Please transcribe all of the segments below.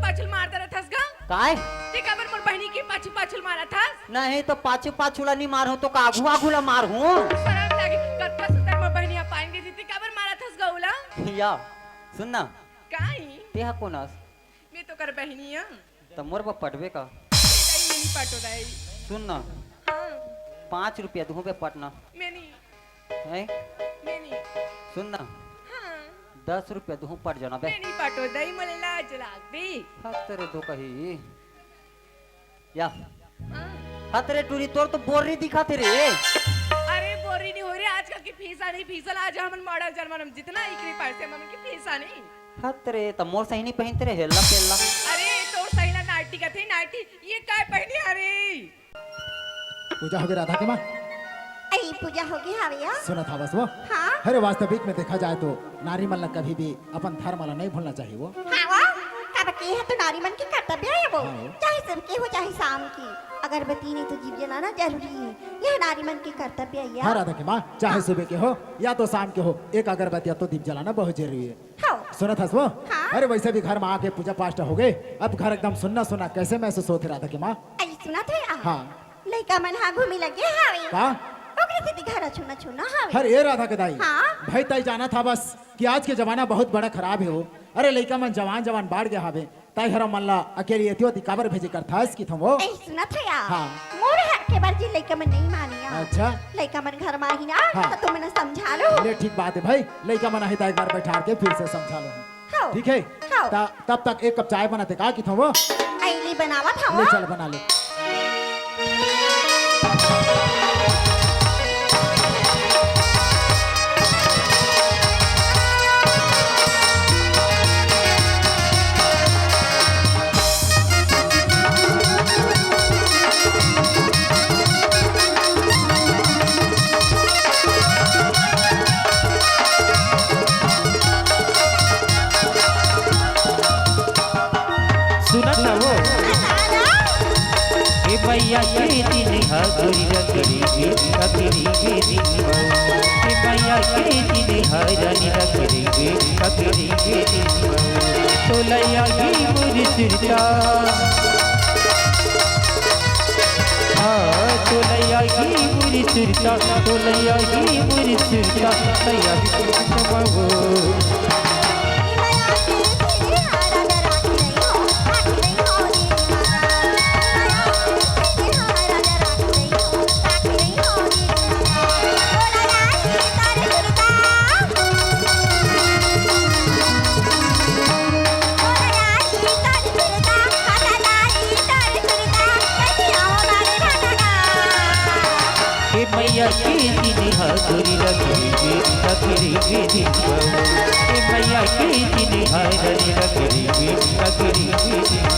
पाछुल मारता रहथस गा काय ते काबर मोर बहनी के पाछुल मारा था नहीं तो पाछू पाछूला नहीं मार तो आगू आगूला मार हूँ शर्म लागे कत्ता सुंदर मोर बहनी पाएंगे जीते काबर मारा थस गौला या सुनना काई ते हा कोणास मैं तो कर बहनी है तो मोर पर पटवे का दाई मेरी पाटो दाई सुनना हां 5 रुपया दूं पे पटना मैं नहीं है मैं नहीं सुनना हां 10 रुपया दूं पट जाना बे मैं नहीं पाटो दाई मोले लाज लागदी तेरे दो कही या हां तेरे टूरी तोर तो बोरी दिखाते रे अरे बोरी नहीं हो रही आज का की फीसा नहीं फीसल आज हमन मॉडल जर्मन जितना इकरी पैसे हमन की फीसा नहीं तेरे तो मोर सही नहीं पहनते रे हेला पेला अरे तो सही ना नाटी का थे नाटी ये काय पहनी अरे पूजा हो गई राधा की माँ आई पूजा होगी हविया सुना था बस वो हाँ अरे वास्तविक में देखा जाए तो नारी मन कभी भी अपन धर्म नहीं भूलना चाहिए वो हाँ वो कब की है तो नारी मन की कर्तव्य है वो हाँ। चाहे सबके हो चाहे शाम की अगरबत्ती नहीं तो जीव जलाना जरूरी है यह नारी मन की कर्तव्य है हाँ राधा की माँ चाहे सुबह के हो या तो शाम के हो एक अगरबत्ती या तो दीप जलाना बहुत जरूरी है हाँ सुना था वो हाँ। अरे वैसे भी घर में आके पूजा पाठ हो गए अब घर एकदम सुनना सुना कैसे महसूस होते राधा की माँ आई सुना थे हाँ लड़का मन हाँ घूमी लगे हावी का ओकरे से घर छुना छुना हावी हर ये राधा के दाई हाँ। भाई ताई जाना था बस कि आज के जमाना बहुत बड़ा खराब है वो अरे लड़का मन जवान जवान बाढ़ गया हावे ताई हरा मल्ला अकेली एतियो काबर भेजे करता है इसकी तुम वो आई सुना थे यार हाँ। मोर है के बार जी लड़का मन नहीं मानिया अच्छा लड़का मन घर में ही ना हाँ। तो तुम समझा लो अरे ठीक बात है भाई लड़का मन ही एक बार बैठा के फिर से समझा लो हाँ। ठीक है हाँ। तब तक एक कप चाय बनाते का कि तुम वो आईली बनावा था ले वो चल बना ले मैया के दिन हरी रगड़ी रगड़ी के दिन मैया के दिन हरी रगड़ी रगड़ी के दिन तो लैया की मुझ सिरता तो लैया की मुझ सिरता तो लैया की मुझ सिरता लैया की मैया के दिन हरी रगड़ी रगड़ी के दिन मैया के दिन हरी रगड़ी रगड़ी के दिन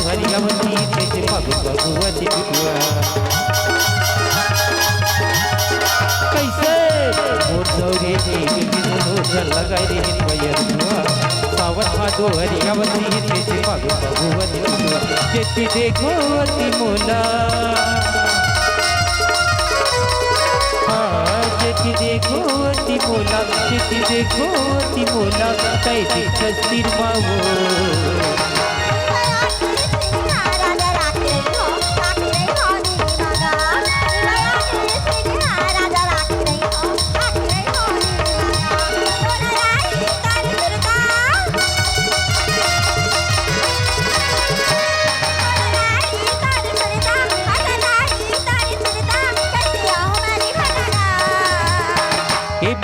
हरियावती कैसे भगवती कैसे मोर दौरे लगा रे भैया सावन भादो हरियावती कैसे भगवती जेती देखो अति मोला जेती देखो अति मोला जेती देखो अति मोला कैसे तस्वीर मावो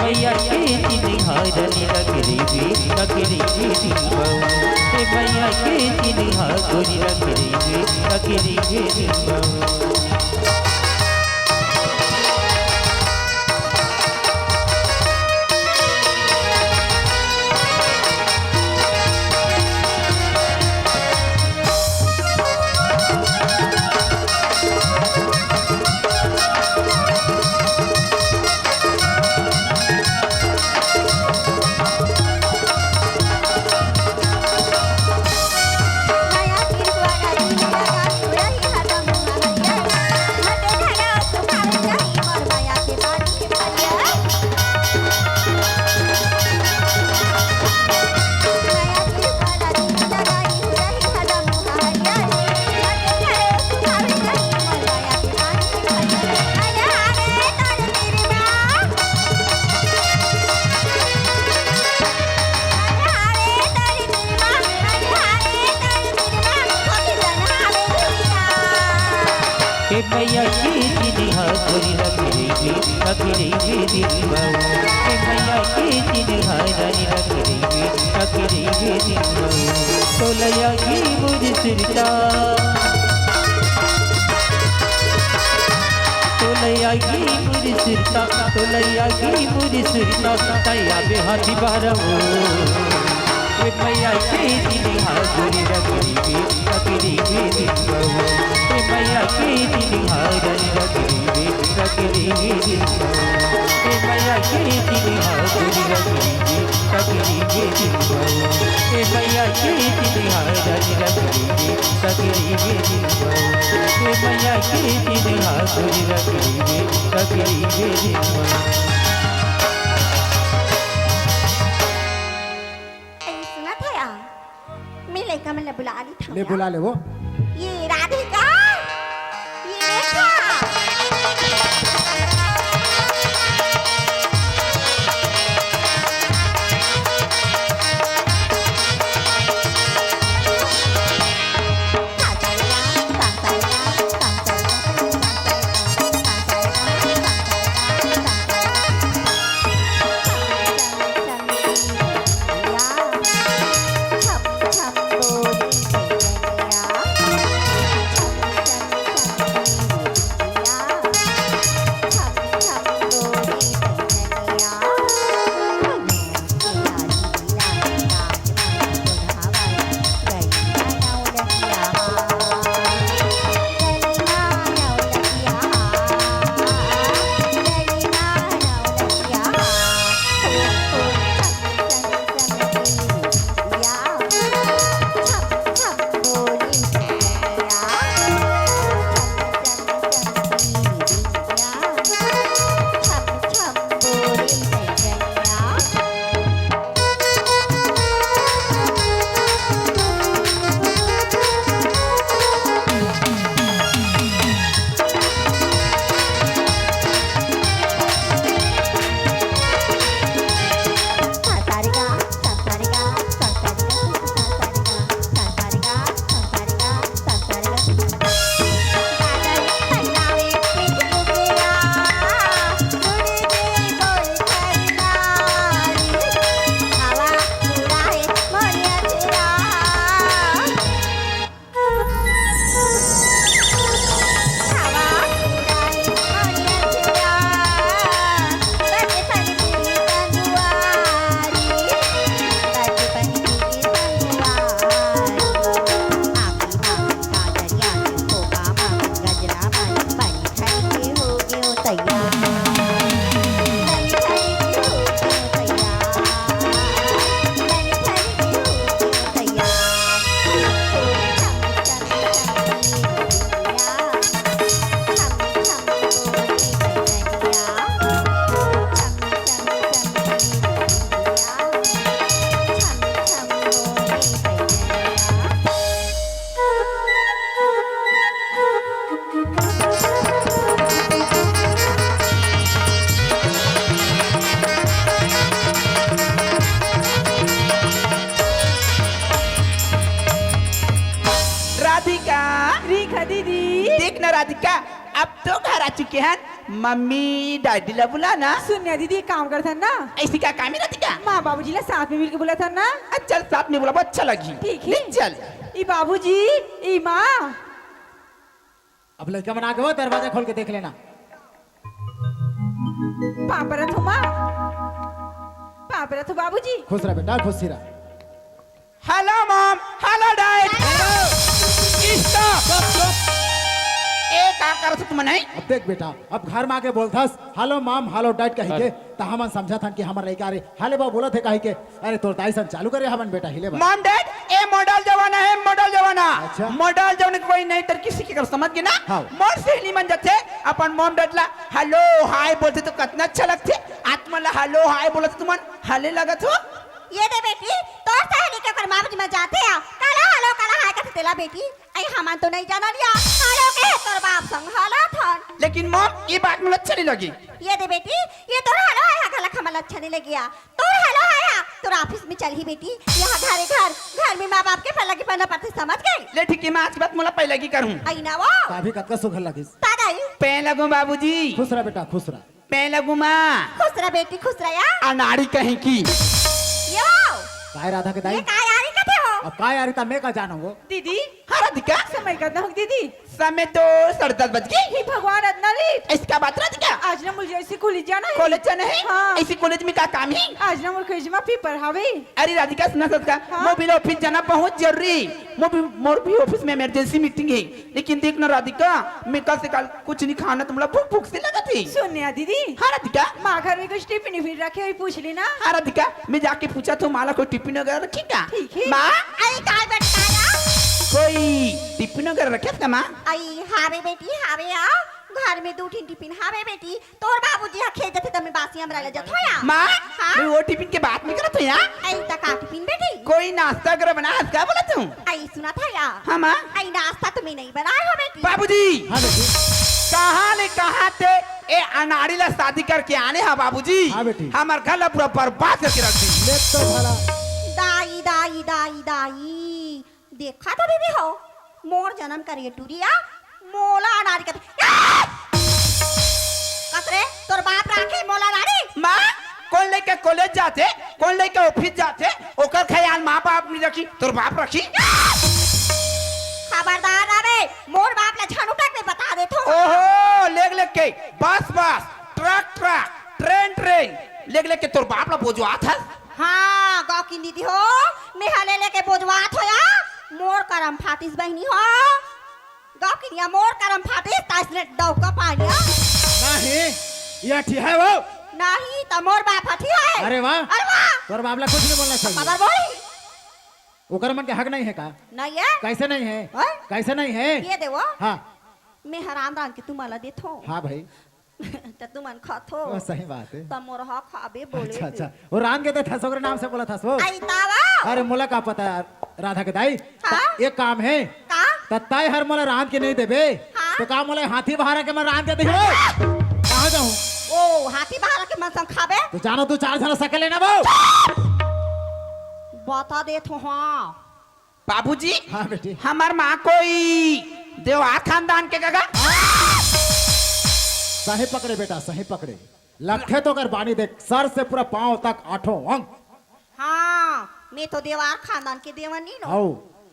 मैया के दिन हरी रगड़ी रगड़ी के दिन मैया के दिन हरी रगड़ी रगड़ी के दिन मैया के चिन्हा गोरी रखेंगे रखेंगे दिनवा मैया के चिन्हा रानी रखेंगे दिनवा तोलया की मुझ सिरता तोलयागी मुझ सिरता तोलयागी मुझ सिरता तैया बे हाथी बारवो मैया के दिनहा गोरी रखेंगे रखेंगे दिनवा मैया के दिनहा रानी रखेंगे दिनवा मैया के दिनहा गोरी रखेंगे दिनवा मैया के दिनहा रानी रखेंगे दिनवा मैया के दिनहा गोरी रखेंगे दिनवा सुना था यार मैं लड़का मतलब बुला ली था ले बुला ले वो ये राधिका ये रेखा राधिका अब तो घर आ चुके हैं मम्मी डैडी ला बुलाना सुनिया दीदी एक काम करता ना ऐसी क्या काम है राधिका माँ बाबूजी ला साथ में मिलकर बोला था ना चल साथ में बोला बहुत अच्छा लगी ठीक है चल ई बाबूजी ई माँ अब लड़का बना के वो दरवाजा खोल के देख लेना पापा रथो माँ पापा रथो बाबूजी खुश रह बेटा खुश रह hello mom hello dad stop ए का कर तुम नहीं अब देख बेटा अब घर में आके बोलथस हेलो मॉम हेलो डैड कही के त हमन समझा थन कि हमर लड़का रे हाले बा बोलत है कही के अरे तोर दाई सन चालू करे हमन बेटा हिले बा मॉम डैड ए मॉडल जमाना है मॉडल जमाना अच्छा। मॉडल जमाने कोई नहीं तर किसी की कर समझ गए ना हाँ। मोर सहेली मन जाते अपन मॉम डैड ला हेलो हाय बोलते तो कितना अच्छा लगते आत्मा ला हेलो हाय बोलते तुमन हाले लगत हो ये दे बेटी तो सहेली के कर माँ में जाते हैं काला हालो काला हाय का तेला बेटी आई हमान तो नहीं जाना लिया हालो के तोर बाप संग हालो थन लेकिन मॉम ये बात मुझे अच्छा नहीं लगी ये दे बेटी ये तो हालो हाय काला खमल अच्छा नहीं लगिया तो हालो हाय तोर ऑफिस में चल ही बेटी यहाँ घर में माँ बाप के पहला की पहला पड़ते समझ गई ले ठीक है मैं आज की बात मुला पहले की करूँ आई ना वो काफी कतका सुघर लगिस तादा पे लगू बाबूजी खुश रह बेटा खुश रह। पे लगू माँ खुश रह बेटी खुश रह या अनाड़ी कहीं की ये वाओ काय राधा के दाई ये काय यारी कथे हो अब काय यार मैं का जानो वो दीदी हरा दिखा समय करना हो दीदी समय तो 10:30 बज गए हे भगवान अदना लेट इसका बात रहा दिखा आज ना मुझे ऐसी कॉलेज जाना है कॉलेज जाना है हाँ। इसी कॉलेज में का काम है आज ना मोर कॉलेज में पेपर हवे अरे राधिका सुना सकता हाँ। मोबिल ऑफिस जाना बहुत जरूरी मोर भी ऑफिस में इमरजेंसी मीटिंग है लेकिन देखना राधिका मैं कल से कल कुछ नहीं खाना तुम लोग भूख भूख से लगा थी सुनिया दीदी हाँ राधिका माँ घर में कुछ टिफिन फिर रखे हुई पूछ लेना हाँ राधिका मैं जाके पूछा तो माला कोई टिफिन वगैरह रखी क्या ठीक है। माँ आई काय बेटा या कोई टिफिन वगैरह रखे क्या माँ आई हावे बेटी हावे या घर में 2 टिफिन हावे बेटी तोर बाबूजी हा खेत जथे तमे बासी हमरा ले जत होया माँ हाँ? मैं वो टिफिन के बात नहीं करत हूँ यार आई तका टिफिन बेटी कोई नाश्ता कर बना है क्या बोला तुम आई सुना था या हाँ माँ आई नाश्ता तुम्हें नहीं बनाया हो बेटी बाबूजी हाँ बेटी कहाँ ले कहाँ थे ए अनाड़ी ला शादी करके आने हैं बाबूजी हाँ बेटी। हमार घर ला पूरा बर्बाद करके रख दी ले तो भला दाई दाई दाई दाई देखा तो दीदी हो मोर जन्म करिए टूरिया मोला नारी कत कसरे तोर बाप राखे मोला नारी माँ कौन लेके कॉलेज जाते कौन लेके ऑफिस जाते ओकर ख्याल माँ बाप नहीं रखी तोर बाप रखी खबरदार रे मोर बाप ला छानू तक में बता दे तो ओहो लेग लेग के बस bus truck truck train train leg leg के तोर बाप ला बोझवा था हाँ गाँव की दीदी हो मेहले लेके बोझवात होया मोर करम फाटिस बहनी हो गाँव की निया मोर करम फाटिस तासने डौका पानिया नहीं ये ठीक है वो नहीं तो मोर बाप हठी है अरे वाह अरे वाह तोर बाबला कुछ नहीं बोलना चाहिए मगर बोली ओकर मन के हक नहीं है का नहीं है कैसे नहीं है हाँ? कैसे नहीं है ये देवो हाँ मैं हराम रान के तुम्हाला देथो हाँ भाई तो तुमन खाथो वो सही बात है तो मोर हा खाबे बोले अच्छा अच्छा वो रान के तो था सोकर नाम से बोला था सो आई तावा अरे मोला का पता है राधा के दाई हाँ? एक काम है का तत्ताई हर मोला रान के नहीं देबे हाँ? तो काम मोला हाथी बहारा के मैं रान के दे कहाँ जाऊँ ओ हाथी बहार के मन संग खाबे तो जानो तू 4 जन सकल लेना वो बता देथो हाँ बाबूजी हाँ बेटी हमार माँ कोई देवा खानदान के गगा सही पकड़े बेटा सही पकड़े लखे तो कर बानी देख सर से पूरा पांव तक 8 अंग हाँ मैं तो देवार खानदान के देवनी नो आओ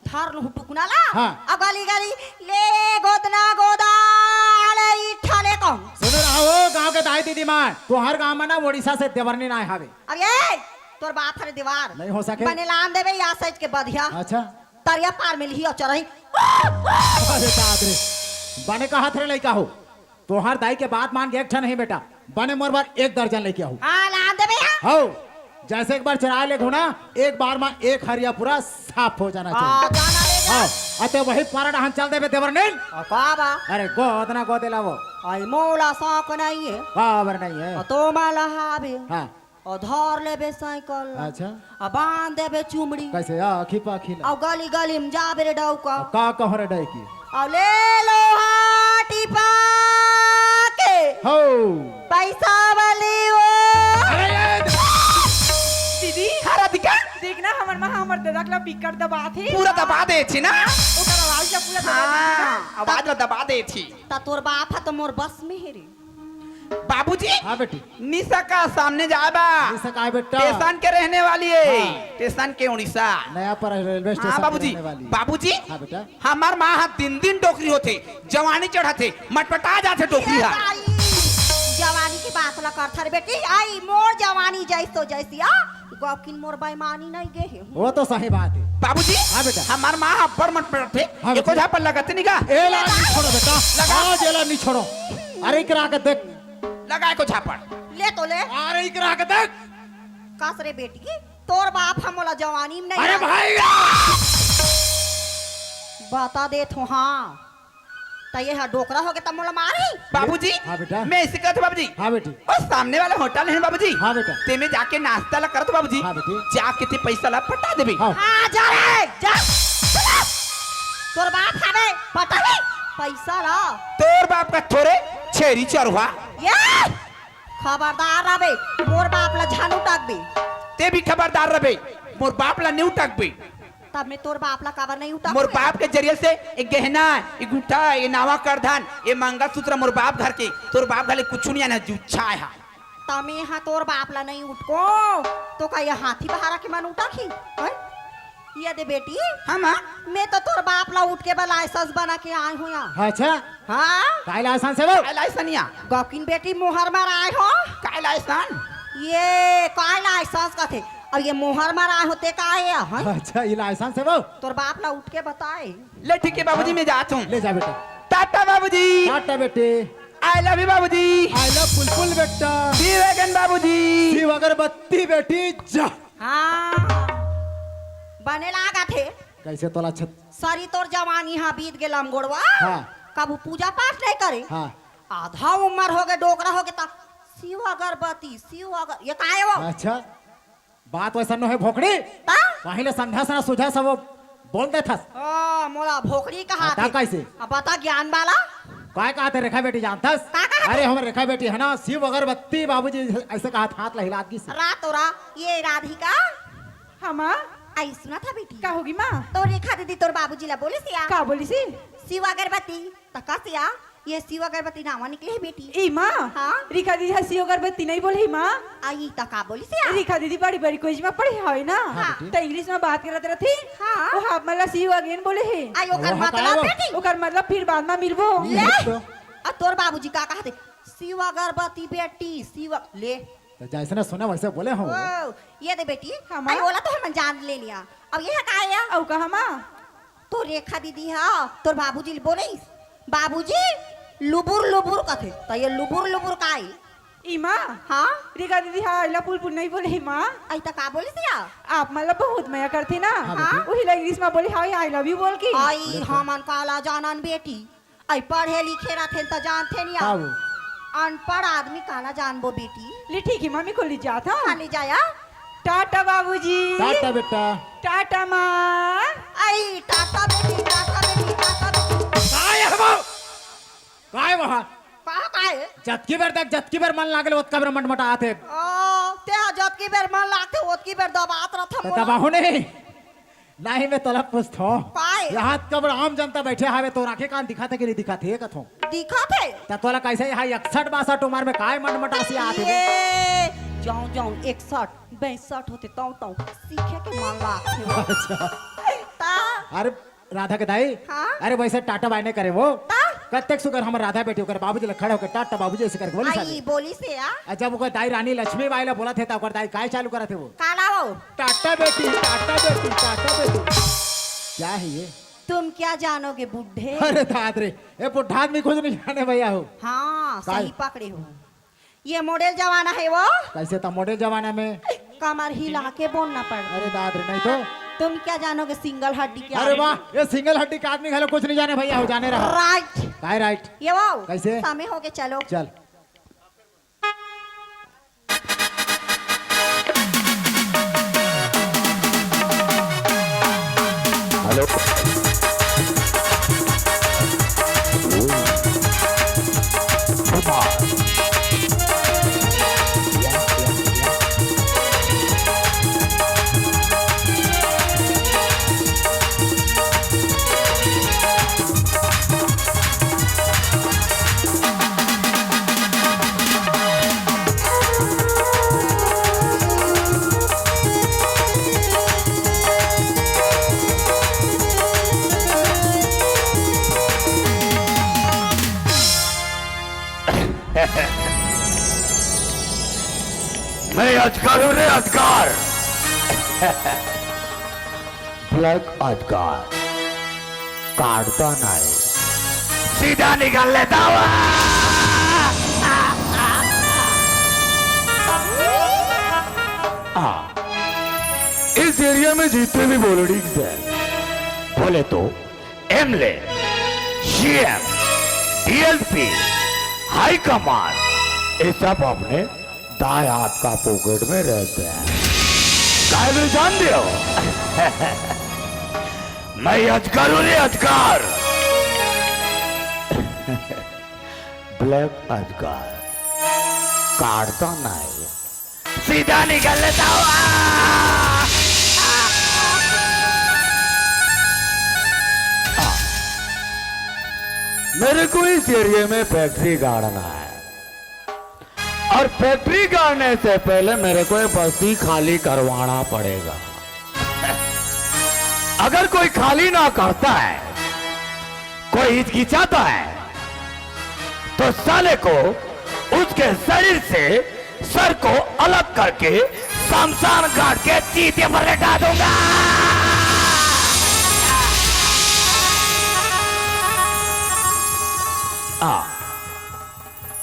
धर लू टुकना ला हाँ। अगली गली ले गोदना गोदाले इठाले कौन सुन रहा हो गांव के दाई दीदी माँ तो हर गांव में ना उड़ीसा से देवरनी ना हावे अरे तोर बाप हरे दीवार नहीं हो सके बने लान देवे या सच के बधिया अच्छा तरिया पार में लिही और चरही अरे दादरे बने का हाथ रे लइका हो तो हर दाई के बात मान के एक ठन नहीं बेटा बने मोर बार 1 दर्जन लेके आओ हाँ लान देवे या हो जैसे एक बार चरा ले घोना एक बार में एक हरिया पूरा साफ हो जाना हाँ चाहिए जाना ले जा हाँ अते वही पारा डहान चल देवे देवरनी काबा अरे गोदना गोदेला वो आई मोला साक नहीं है बाबर नहीं है और तो माला हावे हाँ और धर लेबे साइकिल अच्छा और बांध देबे चुमड़ी कैसे खिपा खिला और गली गली में जाबे रे डौका का कहरे डे की और ले लो हाटी पाके हो पैसा वाली वो अरे ये दीदी हरा दिखा देखना हमर माँ हमर दादा के बिकट दबा थे पूरा दबा दे थी ना ओकर आवाज ला पूरा दबा हाँ आवाज ला दबा दे थी ता तोर बाप है तो मोर बस में है रे बाबूजी हाँ बेटी निशा का सामने जाबा ऐसा का है बेटा स्टेशन के रहने वाली है हाँ। स्टेशन के उड़ीसा नया पर रेलवे स्टेशन हाँ पे बाबूजी रहने वाली। बाबूजी हाँ बेटा हमार माँ हाथ दिन डोकरी होते जवानी चढ़ाते मटपटा जाते डोकरी ये हा भाई, जवानी की बात ला कर थर बेटी आई मोर जवानी जैस तो जैसी आ गौकिन मोर बेईमानी नहीं गे है वो तो सही बात है बाबूजी हाँ बेटा। हमार माँ अब्बर मटपटे हाँ एको बेटा। झा पर लगाते नहीं का एला नहीं छोड़ो बेटा लगा। आज एला नहीं छोड़ो अरे इकरा के देख लगा एको झापड़ ले तो ले अरे इकरा के देख कस रे बेटी तोर बाप हमला जवानी में नहीं अरे आ। भाई बता दे तो हाँ तो ये हा डोकरा हो गया तब मोला मारी बाबूजी हाँ बेटा। मैं इसी कहते बाबूजी हाँ बेटी और सामने वाला होटल है बाबूजी हाँ बेटा। ते में जाके नाश्ता ला करत बाबूजी हाँ बेटी। जाके ते पैसा ला पटा देबी हाँ हाँ जा रे जा चला। तोर बाप हवे पता नहीं पैसा ला तोर बाप का थोड़े छेरी चरवा ये खबरदार रबे मोर बाप ला झानू टाक बे ते भी खबरदार रहे मोर बाप ला न्यू टक भी तब मैं तोर बाप ला काबर नहीं उठा मोर बाप के जरिए से ये गहना ये गुठा ये नावा करधन ये मंगलसूत्र मोर बाप घर के तोर बाप घरे कुछ नहीं आना जुच्छा है तब मैं यहाँ तोर बाप ला नहीं उठको तो का ये हाथी बहारा के मन उठा खी हैं? ये दे बेटी हम मैं तो तोर बाप ला उठ के बा लाइसेंस बना के आई हूँ यहाँ अच्छा हाँ काय लाइसेंस है वो लाइसनिया गौकिन बेटी मोहर मार आए हो काय लाइसन ये काय लाइसेंस का थे अब ये मोहर मार आए होते का है हैं? अच्छा ये लाइसेंस है वो तोर बाप ला उठ के बताए ले ठीक है बाबूजी मैं जाता हूँ ले जा बेटा टाटा बाबूजी टाटा बेटे आई लव यू बाबूजी आई लव बुलबुल बेटा सी वैगन बाबूजी शिव अगरबत्ती बेटी जा हाँ बने लागा थे कैसे तोला छत सारी तोर जवानी हाँ बीत गेल हम गोड़वा हाँ कबू पूजा पाठ नहीं करे हाँ आधा उम्र हो गए डोकरा हो गए ता शिव अगरबत्ती शिव अगर ये का है वो अच्छा बात वैसा न है भोकड़ी ता पहले संध्या सना सुझा सब वो बोल दे था मोला भोकड़ी कहा ता कैसे अब बता ज्ञान वाला काय कहा थे रेखा बेटी जानतस का कहा अरे हम रेखा बेटी है ना शिव अगरबत्ती बाबूजी ऐसे कहा हाथ ला हिला दी से रात हो रहा ये राधिका हाँ माँ आई सुना था बेटी का होगी माँ तो रेखा दीदी तोर बाबूजी ला बोले सिया का बोली सी शिव अगरबत्ती तका सिया ये शिव अगरबत्ती नामा निकले है बेटी ई माँ हाँ रिका दीदी हसी अगरबत्ती नहीं बोले माँ आई तका बोली सिया रिका दीदी बड़ी बड़ी कोई में पढ़ी है ना हाँ, तो इंग्लिश में बात करत रहती हाँ। वो हाफ मतलब सी अगेन बोले है आई ओकर वो हटाए मतलब वो। बेटी ओकर मतलब फिर बाद में मिलबो ले तो। आ तोर बाबूजी का कहते शिव अगरबत्ती बेटी शिव ले तो जैसे ना सुना वैसे बोले हम ओ, ये दे बेटी हाँ, माँ। आई बोला तो हम जान ले लिया अब ये का है औ कहा माँ तो रेखा दीदी हाँ तोर बाबूजी बोले बाबूजी लुबुर लुबुर कथे तो ये लुबुर लुबुर का है ई माँ हाँ रिका दीदी हाँ इला पुल नहीं बोले है माँ आई तक का बोली सिया आप मतलब बहुत मया करते ना हाँ, वही लग इंग्लिश में बोले हाय आई लव यू बोल के आई हमन काला जानन बेटी आई पढ़े लिखे रहते तो जानते नहीं हाँ आप। वो अनपढ़ आदमी काला जानबो बेटी ले ठीक है मम्मी को ले जाता कहाँ ले जाया टाटा बाबूजी टाटा बेटा टाटा माँ आई टाटा बेटी टाटा बेटी टाटा बेटी काय है वो काय वहाँ कहाँ का है जतकी बेर तक जतकी बेर मन लागल ओत कबर मटमटा आते ओ ते जत की बेर मन लागते ओत की बेर दबात रहता तो दबाहो नहीं नहीं मैं तलब पूछतो काय? यहाँ कबर आम जनता बैठे हावे तो राखे कान दिखाते कि नहीं दिखाते है कथो दिखा थे त तोला कैसे यहाँ 61-62 उम्र में काय मटमटासी आते हो ये जाऊं जाऊं 61 62 होते ताऊ सीखे के मन लागते हो अच्छा ता अरे राधा के दाई हाँ? अरे वैसे टाटा बाय ने करे वो ता कत्तेक सुगर हम राधा बेटी ओकर बाबूजी ले खड़े होकर टाटा बाबूजी ऐसे करके बोली आई साले बोली से या जब ओकर दाई रानी लक्ष्मी बाई ले बोला थे त ओकर दाई काय चालू करे थे वो काला वो टाटा बेटी टाटा बेटी टाटा बेटी क्या है ये तुम क्या जानोगे बुढ़े अरे दाद रे ए बुढ़ा आदमी कुछ नहीं जाने भैया हो हाँ काय? सही पकड़े हो ये मॉडल जमाना है वो कैसे था मॉडर्न जमाना में कमर हिला के बोलना पड़ अरे दाद रे नहीं तो तुम क्या जानोगे सिंगल हड्डी के अरे वाह ये सिंगल हड्डी का आदमी खाले कुछ नहीं जाने भैया हो जाने रहा राइट काय राइट ये वो कैसे? समय हो गए चलो चल हेलो मैं अजगर हूँ रे अजगर ब्लैक अजगर काटता नहीं सीधा निकाल लेता हुआ इस एरिया में जितने भी बोलोडिंग्स हैं बोले तो एमले सीएम डीएलपी हाई कमांड ये सब अपने दाएं हाथ का पॉकेट में रहते हैं काय भी जान दियो मैं अजगर हूं रे अजगर ब्लैक अजगर काटता नहीं सीधा निकल लेता हुआ मेरे को इस एरिया में फैक्ट्री गाड़ना है, और फैक्ट्री गाड़ने से पहले मेरे को ये बस्ती खाली करवाना पड़ेगा। अगर कोई खाली ना करता है, कोई हिचकिचाता है, तो साले को उसके शरीर से सर को अलग करके शमशान घाट के चीते पर लटा दूंगा।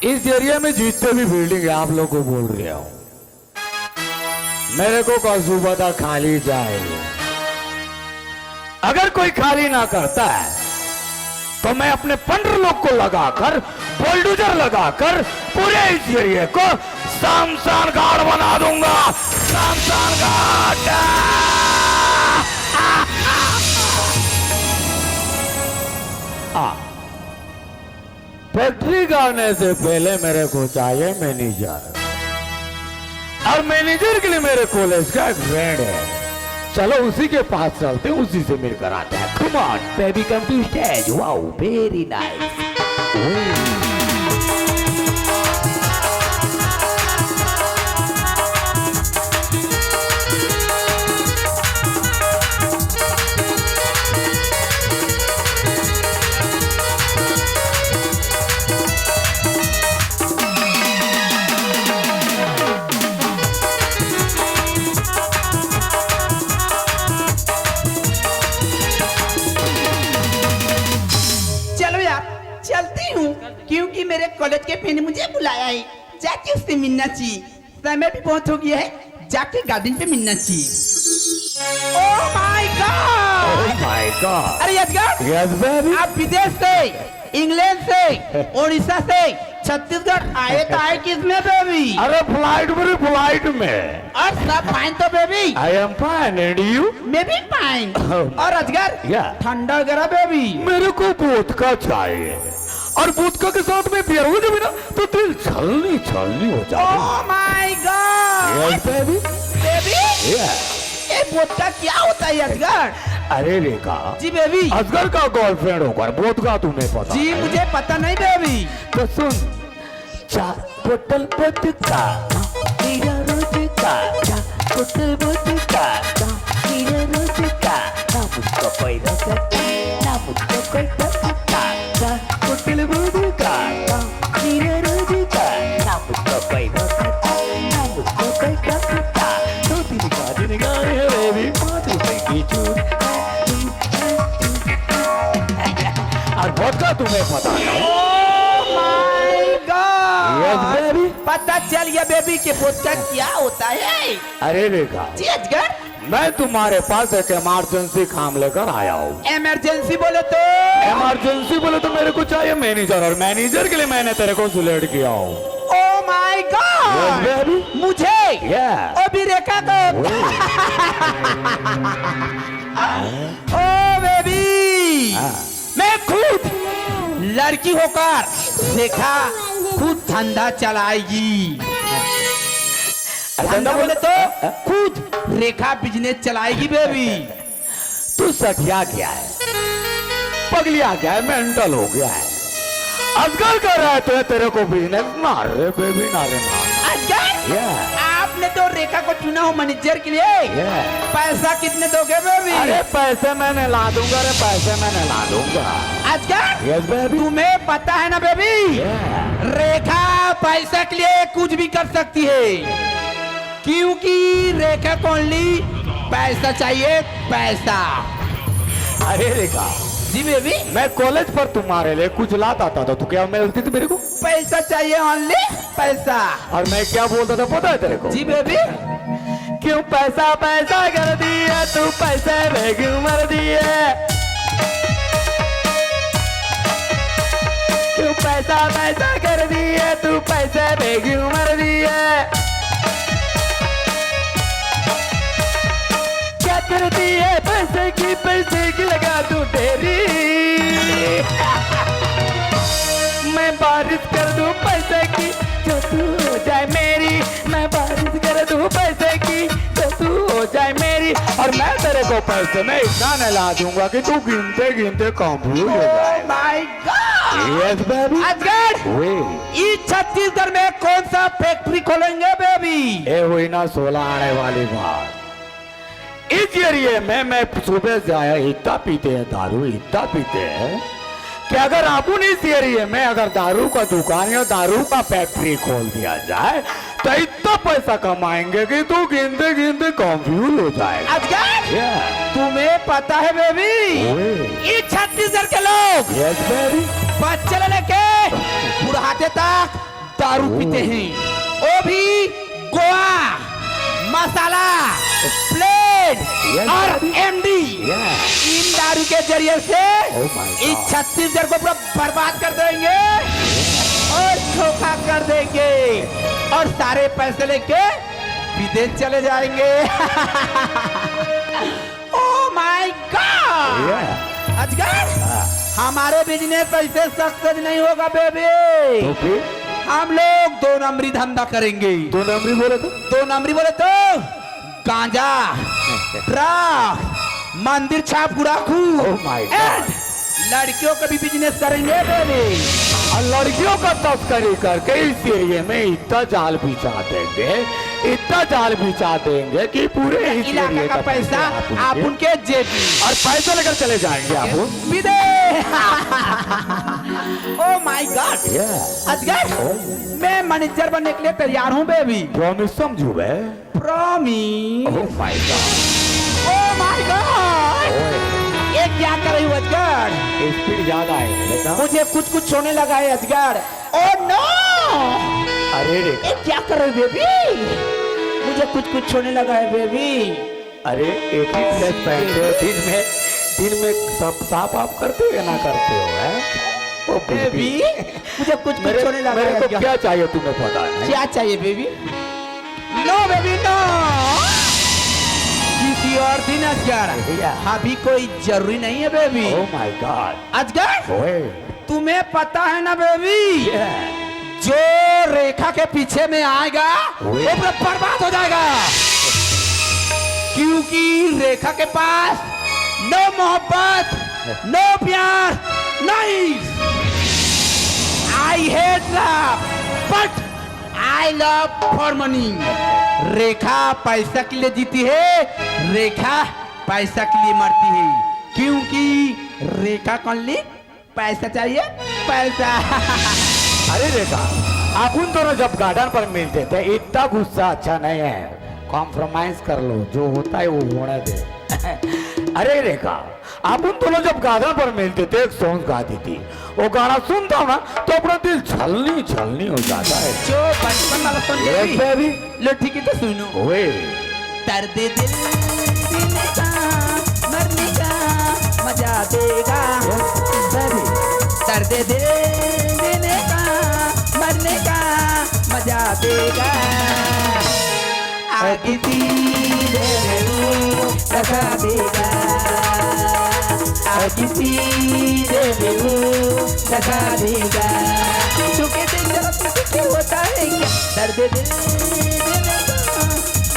इस एरिया में जितने भी बिल्डिंग है आप लोग को बोल रहा हूं, मेरे को कल सुबह तक खाली चाहिए। अगर कोई खाली ना करता है तो मैं अपने 15 लोग को लगाकर, बुलडोजर लगाकर पूरे इस एरिया को शमशान घाट बना दूंगा। शमशान घाट। फैक्ट्री गाड़ने से पहले मेरे को चाहिए मैनेजर, और मैनेजर के लिए मेरे कॉलेज का एक फ्रेंड है। चलो उसी के पास चलते, उसी से मिलकर आते हैं। Come on baby, come to stage. Wow, very nice. क्योंकि मेरे कॉलेज के फ्रेंड ने मुझे बुलाया है, जाके उससे मिलना चाहिए। समय भी बहुत हो गया है, जाके गार्डन पे मिलना चाहिए। ओह my god! Oh my God! अरे यजगार, यस बेबी, आप विदेश से, इंग्लैंड से, उड़ीसा से छत्तीसगढ़ आए तो आए किसमें बेबी? अरे फ्लाइट में, फ्लाइट में। और सब फाइन तो baby? I am fine, and you? मैं भी फाइन। और अजगर, ठंडा वगैरह बेबी? मेरे को वोदका चाहिए, और वोदका के साथ में बियर हो जाए ना तो दिल छलनी छलनी हो जाए। ओह my God! Yes baby, baby, ये वोदका क्या होता है अजगर? अरे रेखा जी बेबी, असगर का गर्लफ्रेंड होकर वोदका तुम्हें पता जी है? मुझे पता नहीं बेबी। तो सुन, 4 बोतल वोदका, मेरा रोज का 4 बोतल वोदका, मेरा रोज का, ना मुझको कोई रोकता, ना मुझको कोई रोकता, 4 बोतल वोदका, मेरा रोज का, ना मुझको कोई रोकता, ना मुझको कोई रोकता। 2-3 का दिन गाए बेबी, 5 रुपए की छूट, और वोदका तुम्हें पता है? Yes, baby. पता चल गया बेबी कि वोदका क्या होता है। अरे रेखा जी अजगर, मैं तुम्हारे पास एक इमरजेंसी काम लेकर आया हूँ। इमरजेंसी बोले तो? इमरजेंसी बोले तो मेरे को चाहिए मैनेजर, और मैनेजर के लिए मैंने तेरे को सिलेक्ट किया हूँ। ओह माय गॉड! बेबी, मुझे Yeah. ओ भी रेखा को। ओ बेबी, मैं खुद लड़की होकर रेखा खुद धंधा चलाएगी। धंधा बोले तो खुद रेखा बिजनेस चलाएगी बेबी। तू सठिया गया है, पगलिया गया है, मेंटल हो गया है। अजगर कर रहा है तो तेरे को बिजनेस मार रे बेबी, ना रे मार। अजगर, आपने तो रेखा को चुना हो मैनेजर के लिए। पैसा कितने दोगे बेबी? अरे पैसे मैंने ला दूंगा रे, पैसे मैंने ला दूंगा। अजगर, यस बेबी, तुम्हें पता है ना बेबी, रेखा पैसा के लिए कुछ भी कर सकती है, क्योंकि रेखा को ओनली पैसा चाहिए, पैसा। अरे रेखा जी बेबी, मैं कॉलेज पर तुम्हारे लिए कुछ लाता था तो क्या मिलती थी मेरे को? पैसा चाहिए, ओनली पैसा। और मैं क्या बोलता था पता है तेरे को? जी बेबी, क्यों पैसा पैसा कर दिया तू, पैसे में क्यों मर दिए? क्यों पैसा पैसा कर दिए तू, पैसे में क्यों मर दिए? क्या करती है पैसे की लगा तू तेरी? मैं बारिश कर दूं पैसे की जो तू हो जाए मेरी, मैं बारिश कर दूं पैसे की जो तू हो जाए मेरी, और मैं तेरे को पैसे में इतना नहला दूंगा कि तू गिनते गिनते कंफ्यूज हो जाए। My God! यस बेबी अजगर वे इस छत्तीसगढ़ में कौन सा फैक्ट्री खोलेंगे बेबी? ये हुई ना 16 आने वाली बात। इस एरिए में मैं सुबह से आया, इतना पीते हैं दारू, इतना पीते हैं कि अगर अपन इस एरिए में अगर दारू का दुकान या दारू का फैक्ट्री खोल दिया जाए तो इतना पैसा कमाएंगे कि तू गिनते गिनते कंफ्यूज हो जाएगा। अजगर तुम्हें पता है बेबी, इस छत्तीसगढ़ के लोग यस बेबी बच्चे से लेके बुढ़ाते तक दारू पीते हैं, वो भी गोवा मसाला प्लेट Yes, और daddy. एमडी। Yes. इन दारू के जरिए से Oh my God. इस छत्तीसगढ़ को पूरा बर्बाद कर देंगे और धोखा कर देंगे और सारे पैसे लेके विदेश चले जाएंगे। ओह माय गॉड Yeah. अजगर हमारे बिजनेस ऐसे सक्सेस नहीं होगा बेबी। तो फिर हम लोग 2 नंबरी धंधा करेंगे। 2 नंबरी बोले तो 2 नंबरी बोले तो गांजा, ट्रक, मंदिर छाप गुड़ाखू Oh my God. लड़कियों का भी बिजनेस करेंगे बेबी। और लड़कियों का तस्करी करके इस एरिए में इतना जाल बिछा देंगे, इतना जाल बिछा देंगे कि पूरे इस इलाका एरिए का पैसा आप उनके जेब में और पैसा लेकर चले जाएंगे आप विदेश। ओह माय गॉड अजगर मैं मैनेजर बनने के लिए तैयार हूँ बेबी। प्रॉमिस समझू बे। Promise. Oh my god, oh my god ये क्या कर रही हो अजगर? स्पीड ज्यादा है बेटा। मुझे कुछ कुछ होने लगा है अजगर। ओह नो अरे रे, ये क्या कर रही हो बेबी? मुझे कुछ कुछ होने लगा है बेबी। अरे एक ही ड्रेस पहनते हो दिन में सब साफ आप करते हो या ना करते हो है? ओ बेबी मुझे कुछ कुछ होने लगा मेरे है को अजगर। क्या चाहिए तुम्हें पता है? क्या चाहिए बेबी? नो बेबी नो, किसी और दिन अजगर, अभी कोई जरूरी नहीं है बेबी। ओह माय गॉड, अजगर ओए तुम्हें पता है ना बेबी, जो रेखा के पीछे में आएगा वो पूरा बर्बाद हो जाएगा, क्योंकि रेखा के पास नो मोहब्बत, नो प्यार, नहीं। I hate love but I love for money. Rekha पैसा के लिए जीती है, रेखा पैसा के लिए मरती है, क्योंकि रेखा कौन ली पैसा चाहिए, पैसा। अरे रेखा, अपन दोनों जब गार्डन पर मिलते थे इतना गुस्सा अच्छा नहीं है, कॉम्प्रोमाइज कर लो, जो होता है वो होने दे। अरे रेखा, अपन दोनों जब गार्डन पर मिलते थे एक सॉन्ग गाती थी, वो गाना सुनता हूँ ना तो अपना दिल छलनी छलनी हो जाता है। जो बचपन वाला सुन Yes, baby. लो ठीक है तो सुनो। ओए दर्द दिल जीने का, मरने का मजा देगा, दर्द दिल देने का, मरने का मजा देगा, आगे सीधे मेरू लगा देगा, आगे सीधे मेरू लगा देगा, चुके दिल जरा क्या होता है क्या, दर्द दिल देने का,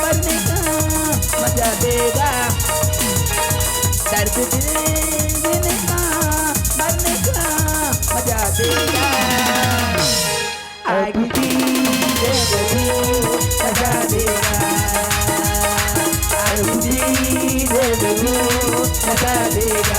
मरने का मजा देगा, दर्द दिल देने का, मरने का मजा देगा, आगे सीधे मेरू लगा देगा, आगे सीधे मेरू लगा देगा।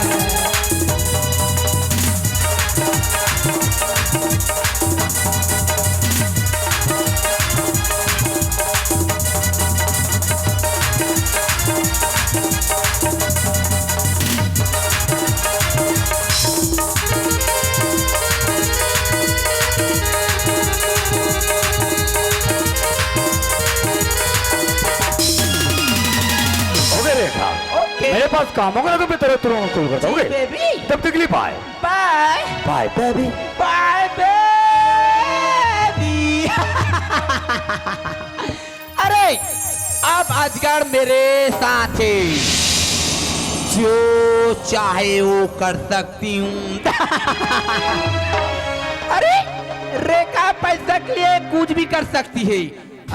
मेरे पास काम होगा ना तो मैं तेरे तुरंत कॉल करता हूँ। बेबी तब तक के लिए bye bye bye baby. Bye baby. अरे अब अजगर मेरे साथ है, जो चाहे वो कर सकती हूँ। अरे रेखा पैसा के लिए कुछ भी कर सकती है।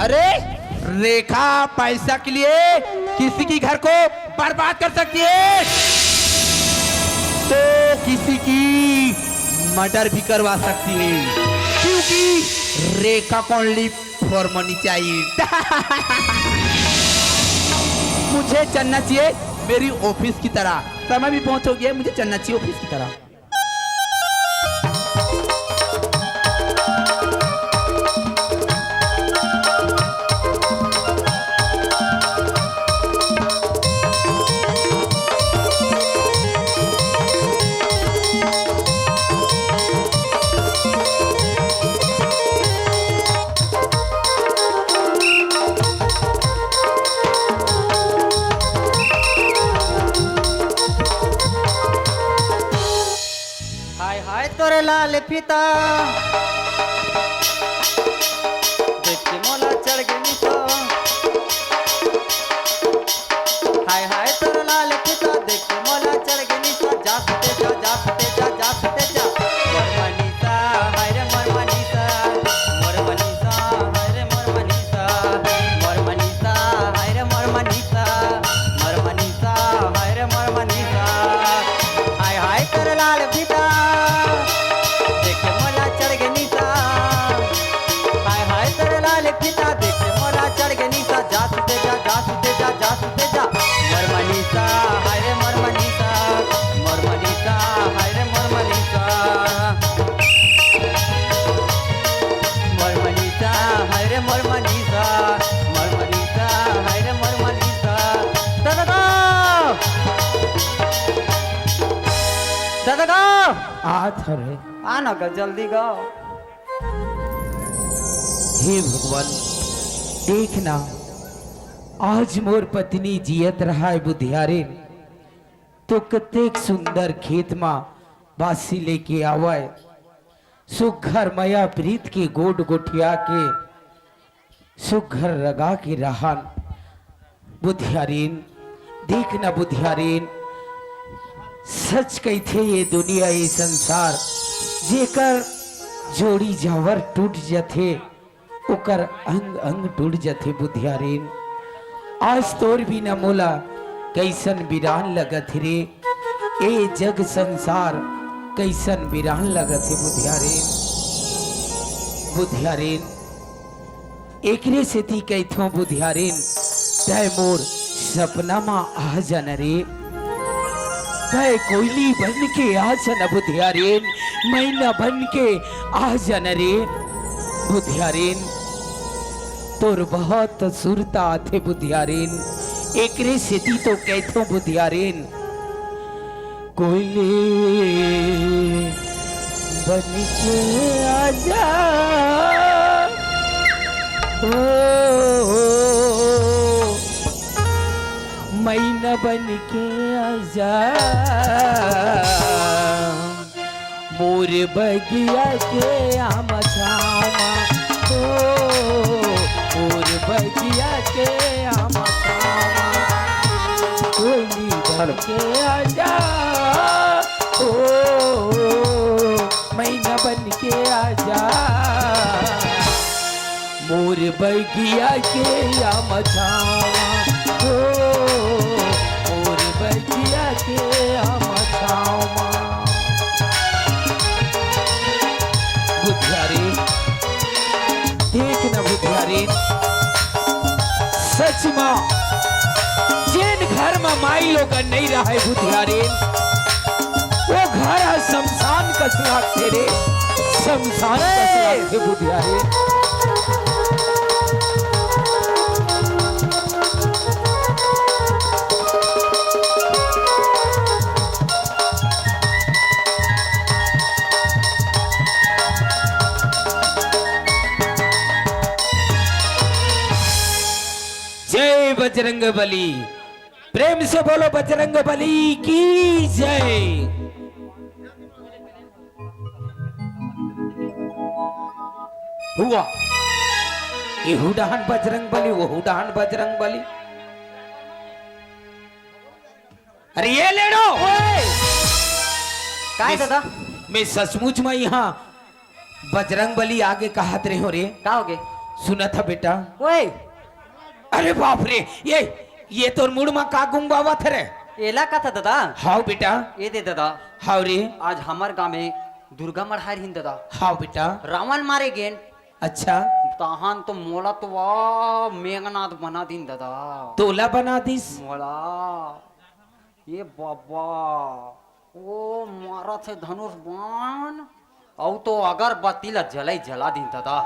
अरे रेखा पैसा के लिए किसी की घर को बर्बाद कर सकती है, तो किसी की मर्डर भी करवा सकती है, क्योंकि रेखा ओनली फॉर मनी चाहिए। मुझे चलना चाहिए मेरी ऑफिस की तरह, समय भी पहुंच हो गया, मुझे चलना चाहिए ऑफिस की तरह। हाय हाय तोरे लाल फीता देख के मोला चढ़ गई निशा। हाय हाय तोरे लाल फीता देख के मोला चढ़ गई निशा। जा सते जा जा सते जा जा सते जा मोर मनीषा हाय रे मोर मनीषा मोर मनीषा हाय रे मोर मनीषा मोर मनीषा हाय रे मोर मनीषा मोर मनीषा हाय रे मोर मनीषा। हाय हाय तोरे लाल फीता देखे मोला चढ़ गई निशा। हाय हाय तेरे लाल फीता देखे मोला चढ़ गई निशा। जा सुते जा जा सुते जा जा सुते जा मोर मनीषा हाय रे मोर मनीषा मोर मनीषा हाय रे मोर मनीषा मोर मनीषा हाय रे मोर मनीषा मोर मनीषा हाय रे मोर मनीषा। दादा दादा आथ रे आना गा जल्दी गा। हे भगवान, देखना आज मोर पत्नी जियत रहा है बुधियारे, तो कतेक सुंदर खेत माँ बासी लेके आवाए, सुघर मया प्रीत के गोड गोठिया के सुघर रगा के रहान। बुधियारीन देखना बुधियारीन, सच कही थे ये दुनिया ये संसार जेकर जोड़ी जावर टूट जाते ओकर अंग अंग टूट जाते। बुधियारीन आज तोर भी न मोला कैसन बिरान लगत रे, ए जग संसार कैसन बिरान लगत है। बुधियारीन बुधियारीन एकरे से ती कहथो बुधियारीन तय मोर सपना मा आ जन रे, तय कोयली बन के आ जन बुधियारीन, मैना बन के आ जन रे। बुधियारीन तोर बहुत सुरता आथे बुधियारीन, एकरे सेती तो कहथो बुधियारीन कोयली बन के आ जा मैना बन के आजा मोर बगिया के आम छामा मोर बगिया के आम छामा कोयली बन के आजा मैना बन के आजा मोर बगिया के आम छामा मोर बगिया के आम छामा। बुधियारी देख न बुधियारी, सच माँ जिन घर में माई लोग नहीं रहा है बुधियारी, वो घर शमशान कसला तेरे शमशान कसला थे बुधियारी। जय बजरंग बली, प्रेम से बोलो बजरंग बली की जय। हुआ ये हुडाहन बजरंग बली, वो हुडाहन बजरंग बली। अरे ये ले लो काय दादा मैं सचमुच में यहाँ बजरंग बली आगे कहत रहे हो रे। का हो गए सुना था बेटा। ओए अरे बाप रे, ये तो मुड़ में का गुंगावत रे। एला का था दादा। हाउ बेटा ये दे दादा, हाउ रे। आज हमार गांव में दुर्गा मढ़ार हिंद दादा हाँ बेटा रावण मारे गेन अच्छा तहान तो मोला तो वाह मेघनाथ बना दिन दादा तोला बना दिस मोला ये बाबा ओ मारा थे धनुष बाण औ तो अगरबत्ती ला जलाई जला दिन दादा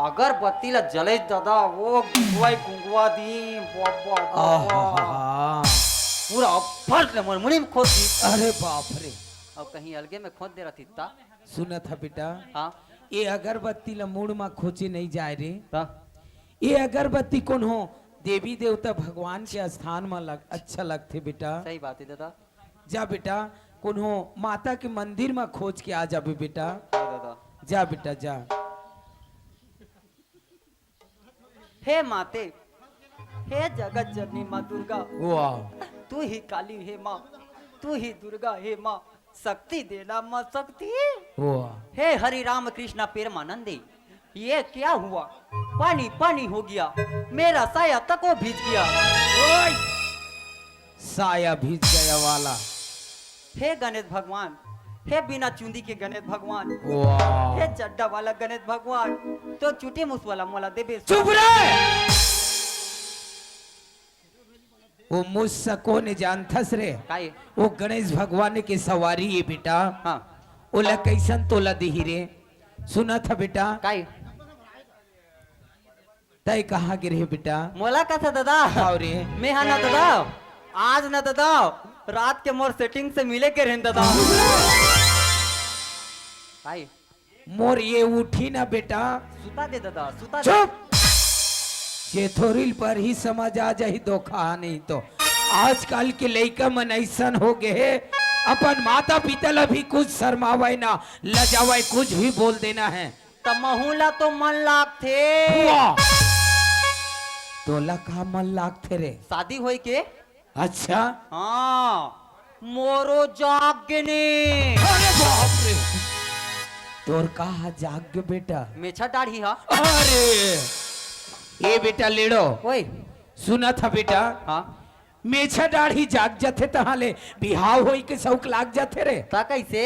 अगरबत्ती ला जले दादा वो गुंगवा दी बाबा आहा पूरा फट ले मुड़ी में खोद दी अरे बाप रे अब कहीं अलगे में खोद दे रहा था सुना था बेटा हाँ ये अगरबत्ती ला मूड में खोचे नहीं जाए रे ता? ये अगरबत्ती कौन हो देवी देवता भगवान के स्थान में अच्छा लगते बेटा सही बात है दादा जा बेटा कौन हो माता के मंदिर में खोज के आ जाबे बेटा हाँ दादा जा बेटा जा हे माते हे जगत जननी माँ दुर्गा वाह तू ही काली हे माँ तू ही दुर्गा हे माँ शक्ति देना माँ शक्ति वाह हे हरि राम कृष्णा परमानंदे ये क्या हुआ पानी पानी हो गया मेरा साया तको भीज गया ओए! साया भीज गया वाला हे गणेश भगवान हे बिना चुंदी के गणेश भगवान वाह हे चड्डा वाला गणेश भगवान तो चुटी मुस वाला मोला देबे चुप रहे वो मुझसे कौन जानथस रे काहे वो गणेश भगवान की सवारी है बेटा हाँ ओला कैसन तोला दिही रे सुना था बेटा काहे तय कहाँ गिरे बेटा मोला का था दादा हाँ रे मैं हाँ ना दादा आज ना दादा रात के मोर सेटिंग से मिले के रहन दादा काहे मोर ये उठी ना बेटा सुता दे दादा सुता दे चुप चेथोरिल पर ही समझ आ जाही धोखा नहीं तो आजकल के लड़का मन ऐसन हो गए अपन माता पिता ला भी कुछ शर्मावे ना लजावे कुछ भी बोल देना है तमहुला तो मन लाग थे वाह! तोला का मन लागते रे शादी होई के अच्छा हाँ मोरो जागने अरे बाप रे तोर कहा जाग बेटा मेछा दाढ़ी हा अरे ये बेटा लेड़ो ओए सुना था बेटा हाँ मेछा दाढ़ी जाग जाते तहाले बिहाव होई के शौक लाग जाते रे ता कैसे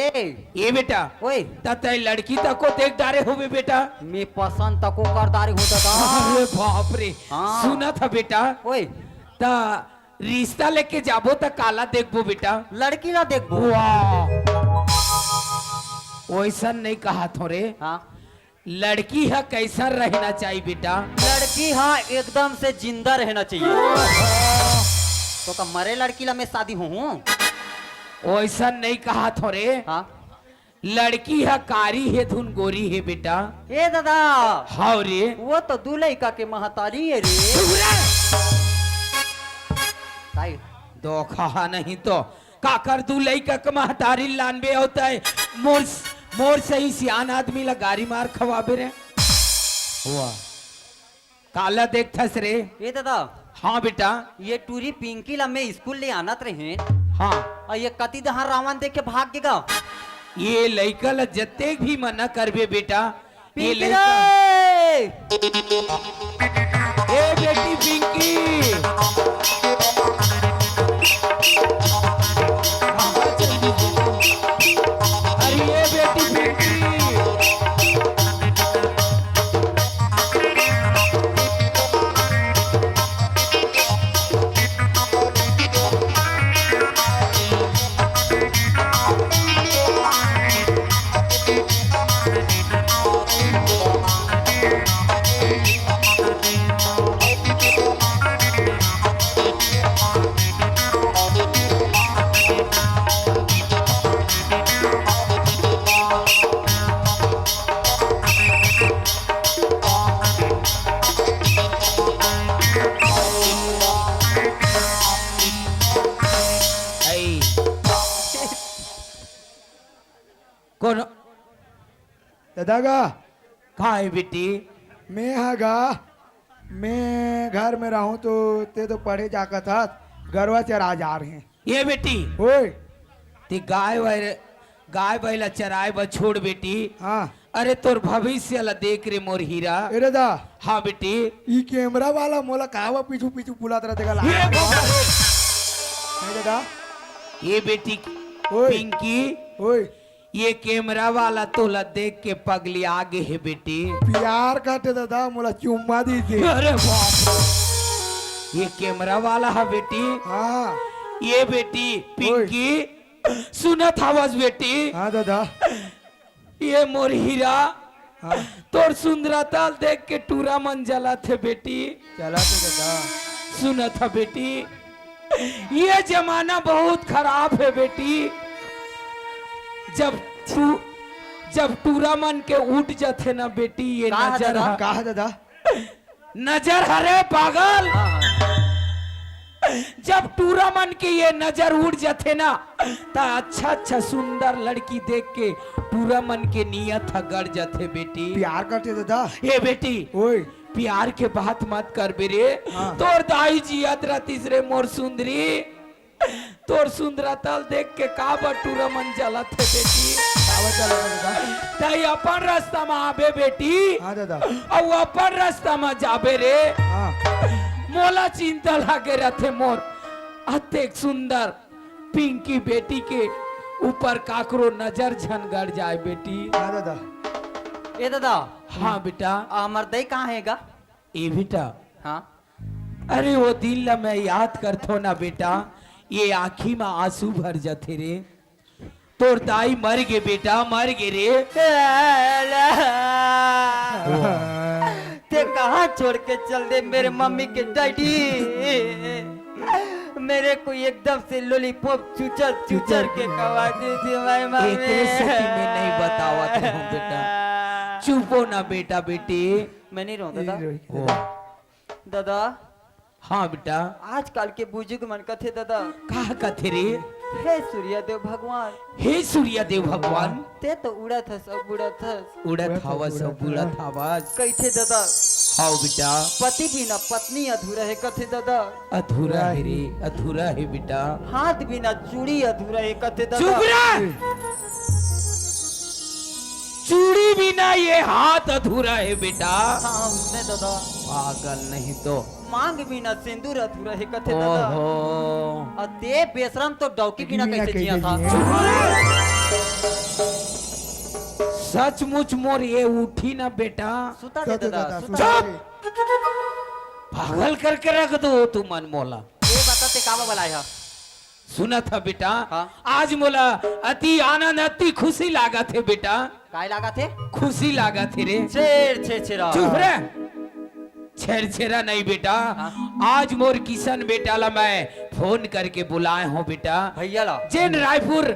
ये बेटा ओए तय लड़की तक को देख डारे होवे बेटा मैं पसंद तको करदारी होता था अरे बाप रे हाँ। सुना था बेटा ओए ता रिश्ता लेके जाबो त काला देखबो बेटा लड़की ला देखबो वाह वैसा नहीं कहा थोरे हाँ लड़की है कैसा रहना चाहिए बेटा लड़की हाँ एकदम से जिंदा रहना चाहिए तो का मरे लड़की ला मैं शादी हूँ वैसा नहीं कहा थोरे हाँ लड़की है कारी है धुन गोरी है बेटा ए दादा हाँ रे वो तो दूल्हे का के महतारी है रे काहे? धोखा नहीं तो काकर दू लइका के महतारी लानबे होता है मोर सही सियान आदमी ला गाड़ी मार खवाबे रे वाह काला देखथस रे ए दादा हाँ बेटा ये टूरी पिंकी ला मैं स्कूल ले आनत रहे हाँ और ये कति दहार रावण देख के भाग गेगा ये लइका ला जत्ते भी मना करबे बेटा ये पिंकी लइका रे! ए बेटी पिंकी कहाँ चली गई? अरे ये बेटी पिंकी कौन दादागा कहाँ है बेटी मैं हागा मैं घर में रहूं तो ते तो पढ़े जाकर था गरवा चरा जा रहे हैं ये बेटी ओए ती गाय बैला चराए ब छोड़ बेटी हाँ अरे तोर भविष्य ला देख रे मोर हीरा ए दादा हाँ बेटी ई कैमरा वाला मोला कहवा पीछू पीछू बुलात रहते गला ये दादा ये बेटी ओए पिंकी ओए ये कैमरा वाला तोला देख के पगली आगे है बेटी। प्यार करते दादा मोला चुम्मा दीजिए। अरे बाप, ये कैमरा वाला है बेटी। हाँ ये बेटी पिंकी सुनत हवस बेटी। हाँ दादा। ये मोर हीरा हाँ तोर सुंदरता देख के टूरा मन जला थे बेटी। चला तो दादा। सुना था बेटी, ये जमाना बहुत खराब है बेटी। जब टूरा मन के उठ जाते ना बेटी, ये नजर कहा दादा? नजर हरे पागल। जब टूरा मन के ये नजर उड़ जाते ना, ता अच्छा अच्छा सुंदर लड़की देख के टूरा मन के नियत गड़ जाते बेटी। प्यार करते दादा। ये बेटी ओए प्यार के बात मत कर बेरे। हाँ। तोर दाई जियत रतीस रे मोर सुंदरी। तोर सुंदरता देख के का बटूरा मन जलत है बेटी। चला दादा। ताई अपन रास्ता में आबे बेटी। हाँ दादा। और अपन रास्ता में जाबे रे। हाँ मोला चिंता लागे रथे मोर अतेक सुंदर पिंकी बेटी के ऊपर काकरो नजर झनगड़ जाए बेटी। हाँ दादा। ए दादा, हाँ बेटा। हमार दई कहाँ हैगा? ए बेटा, हाँ अरे वो दिन ला मैं याद करथो ना बेटा, ये आँखी में आंसू भर जाते रे। तोर दाई मर गे बेटा, मर गे रे। ते कहाँ छोड़ के चल दे मेरे मम्मी के डैडी? मेरे को एकदम से लॉलीपॉप चुचर चुचर के कवा दी थी मेरी मम्मी। एकरे सेती में नहीं बतावत हूँ बेटा। चुपो ना बेटा बेटी। मैं नहीं रहूँ दादा। ओ, दादा हाँ बेटा। आजकल के बुजुर्ग मन कथे दादा, कहा कथे रे? हे सूर्यदेव भगवान, हे सूर्यदेव भगवान, ते तो उड़त हस अब उड़त हस। उड़त हवस उड़त हवस। कैथे दादा? हाँ बेटा। पति बिना पत्नी अधूरा है कथे दादा। अधूरा है रे, अधूरा है बेटा। हाथ बिना चूड़ी अधूरा है कथे दादा। चुप रह। चूड़ी बिना ये हाथ अधूरा है बेटा। हाँ उसने दादा। पागल नहीं तो। मांग बिना सिंदूर अधूरा है कथे दादा। ओहो, और ते बेशरम तो डौकी बिना कैसे जिया था? सचमुच मोर ये उठी ना बेटा। सुता दे दादा, सुता चुप। दे। पागल करके रख दो तू मन मोला। ये बताते कावा वाला है? सुना था बेटा। हाँ। आज मोला अति आनंद अति खुशी लागत है बेटा। काय लगा थे? खुशी लागत है रे। छेड़ छेड़ छेड़ा। चुप रे। छेड़ा नहीं बेटा। आज मोर किशन बेटा ला मैं फोन करके बुलाए हो बेटा। भैया ला। जेन रायपुर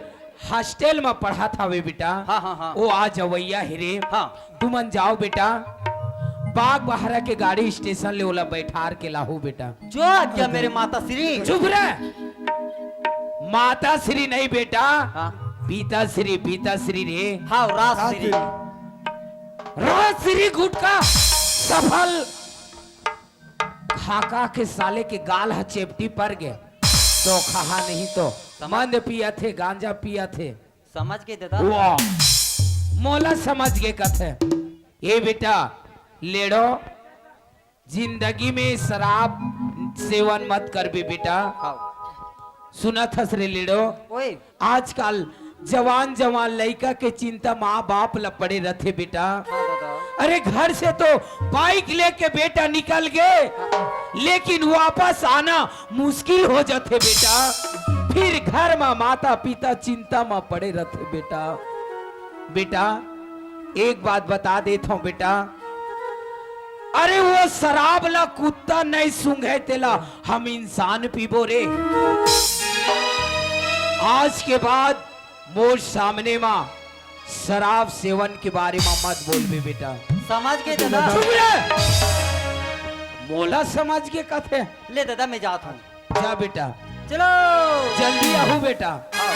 हॉस्टल में पढ़ा था वे बेटा। हाँ हाँ हाँ। वो आज अवैया हिरे। हाँ। तुमन जाओ बेटा, बाग बहरा के गाड़ी स्टेशन ले ओला बैठार के लाहो बेटा। जो आज्ञा मेरे माता श्री। चुप रे। माता श्री नहीं बेटा, हाँ पिता श्री रे। हाँ राज श्री। राज श्री गुटका सफल खाका के साले के गाल हा चेपटी पर गए तो खहा नहीं तो मंद पिया थे, गांजा पिया थे। समझ के दादा। वाह, मोला समझ गए कथे। ये बेटा लेडो, जिंदगी में शराब सेवन मत कर भी बेटा। हाँ। सुना था रे लेडो, ओए आजकल जवान लड़का के चिंता माँ बाप ला पड़े रहते बेटा। हाँ दादा। अरे घर से तो बाइक लेके बेटा निकल गए, लेकिन वापस आना मुश्किल हो जाते बेटा। फिर घर में माता पिता चिंता में पड़े रहते बेटा। बेटा एक बात बता देता हूँ बेटा, अरे वो शराब ला कुत्ता नहीं सूंघे तेला हम इंसान पीबो रे। आज के बाद मोर सामने माँ शराब सेवन के बारे में मत बोल बे बेटा। समझ के दादा। चुप रे। मोला समझ के कथे। ले दादा मैं जाता हूँ। जा बेटा, चलो जल्दी आओ बेटा। आओ।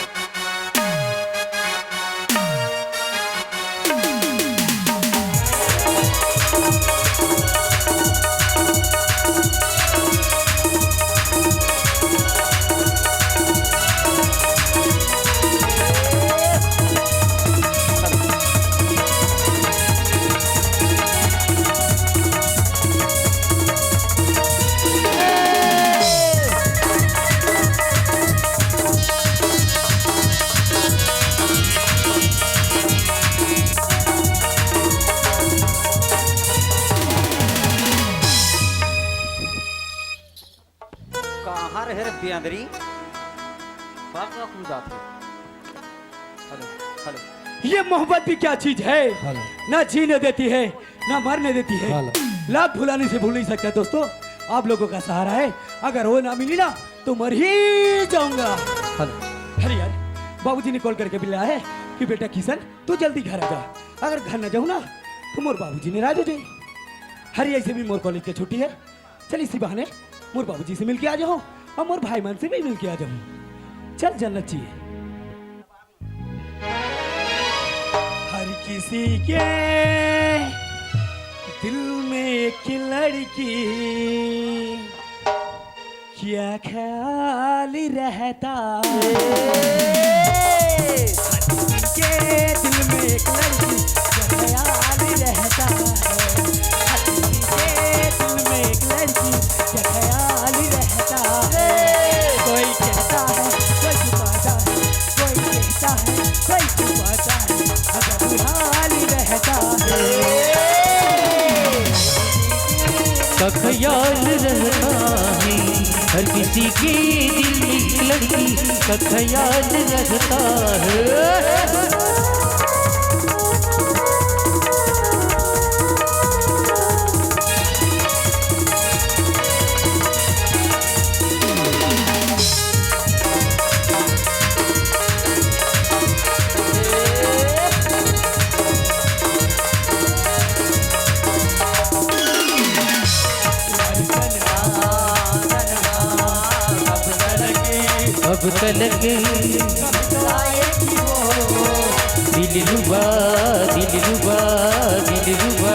बेंदरी बाप का खुदा थे। हेलो हेलो ये मोहब्बत भी क्या चीज है, ना जीने देती है ना मरने देती है, लाख भुलाने से भूल नहीं सकता। दोस्तों आप लोगों का सहारा है, अगर वो ना मिली ना तो मर ही जाऊंगा। अरे यार बाबूजी ने कॉल करके बुलाया है कि बेटा किशन तू जल्दी घर आ जा, अगर घर ना जाऊँ ना तो मोर बाबूजी ने राज हो जाए। हरी ऐसे भी मोर कॉलेज की छुट्टी है, चल इसी बहाने मोर बाबूजी से मिल के आ जाओ और मोर भाई मन से भी मिल के आ जाओ। चल जन्नत चाहिए हर किसी के दिल में एक लड़की, क्या ख्याल रहता है हर किसी के दिल में एक लड़की, क्या ख्याल रहता है हर किसी के दिल में एक लड़की, क्या ख्याल रहता है। कोई कहता है कोई छुपाता है, कोई कहता है कोई छुपाता है, अगर हाल रहता है का ख्याल रहता है हर किसी के दिल में एक लड़की का ख्याल रहता है। अब तलक दिल रुबा दिल रुबा दिल रुबा,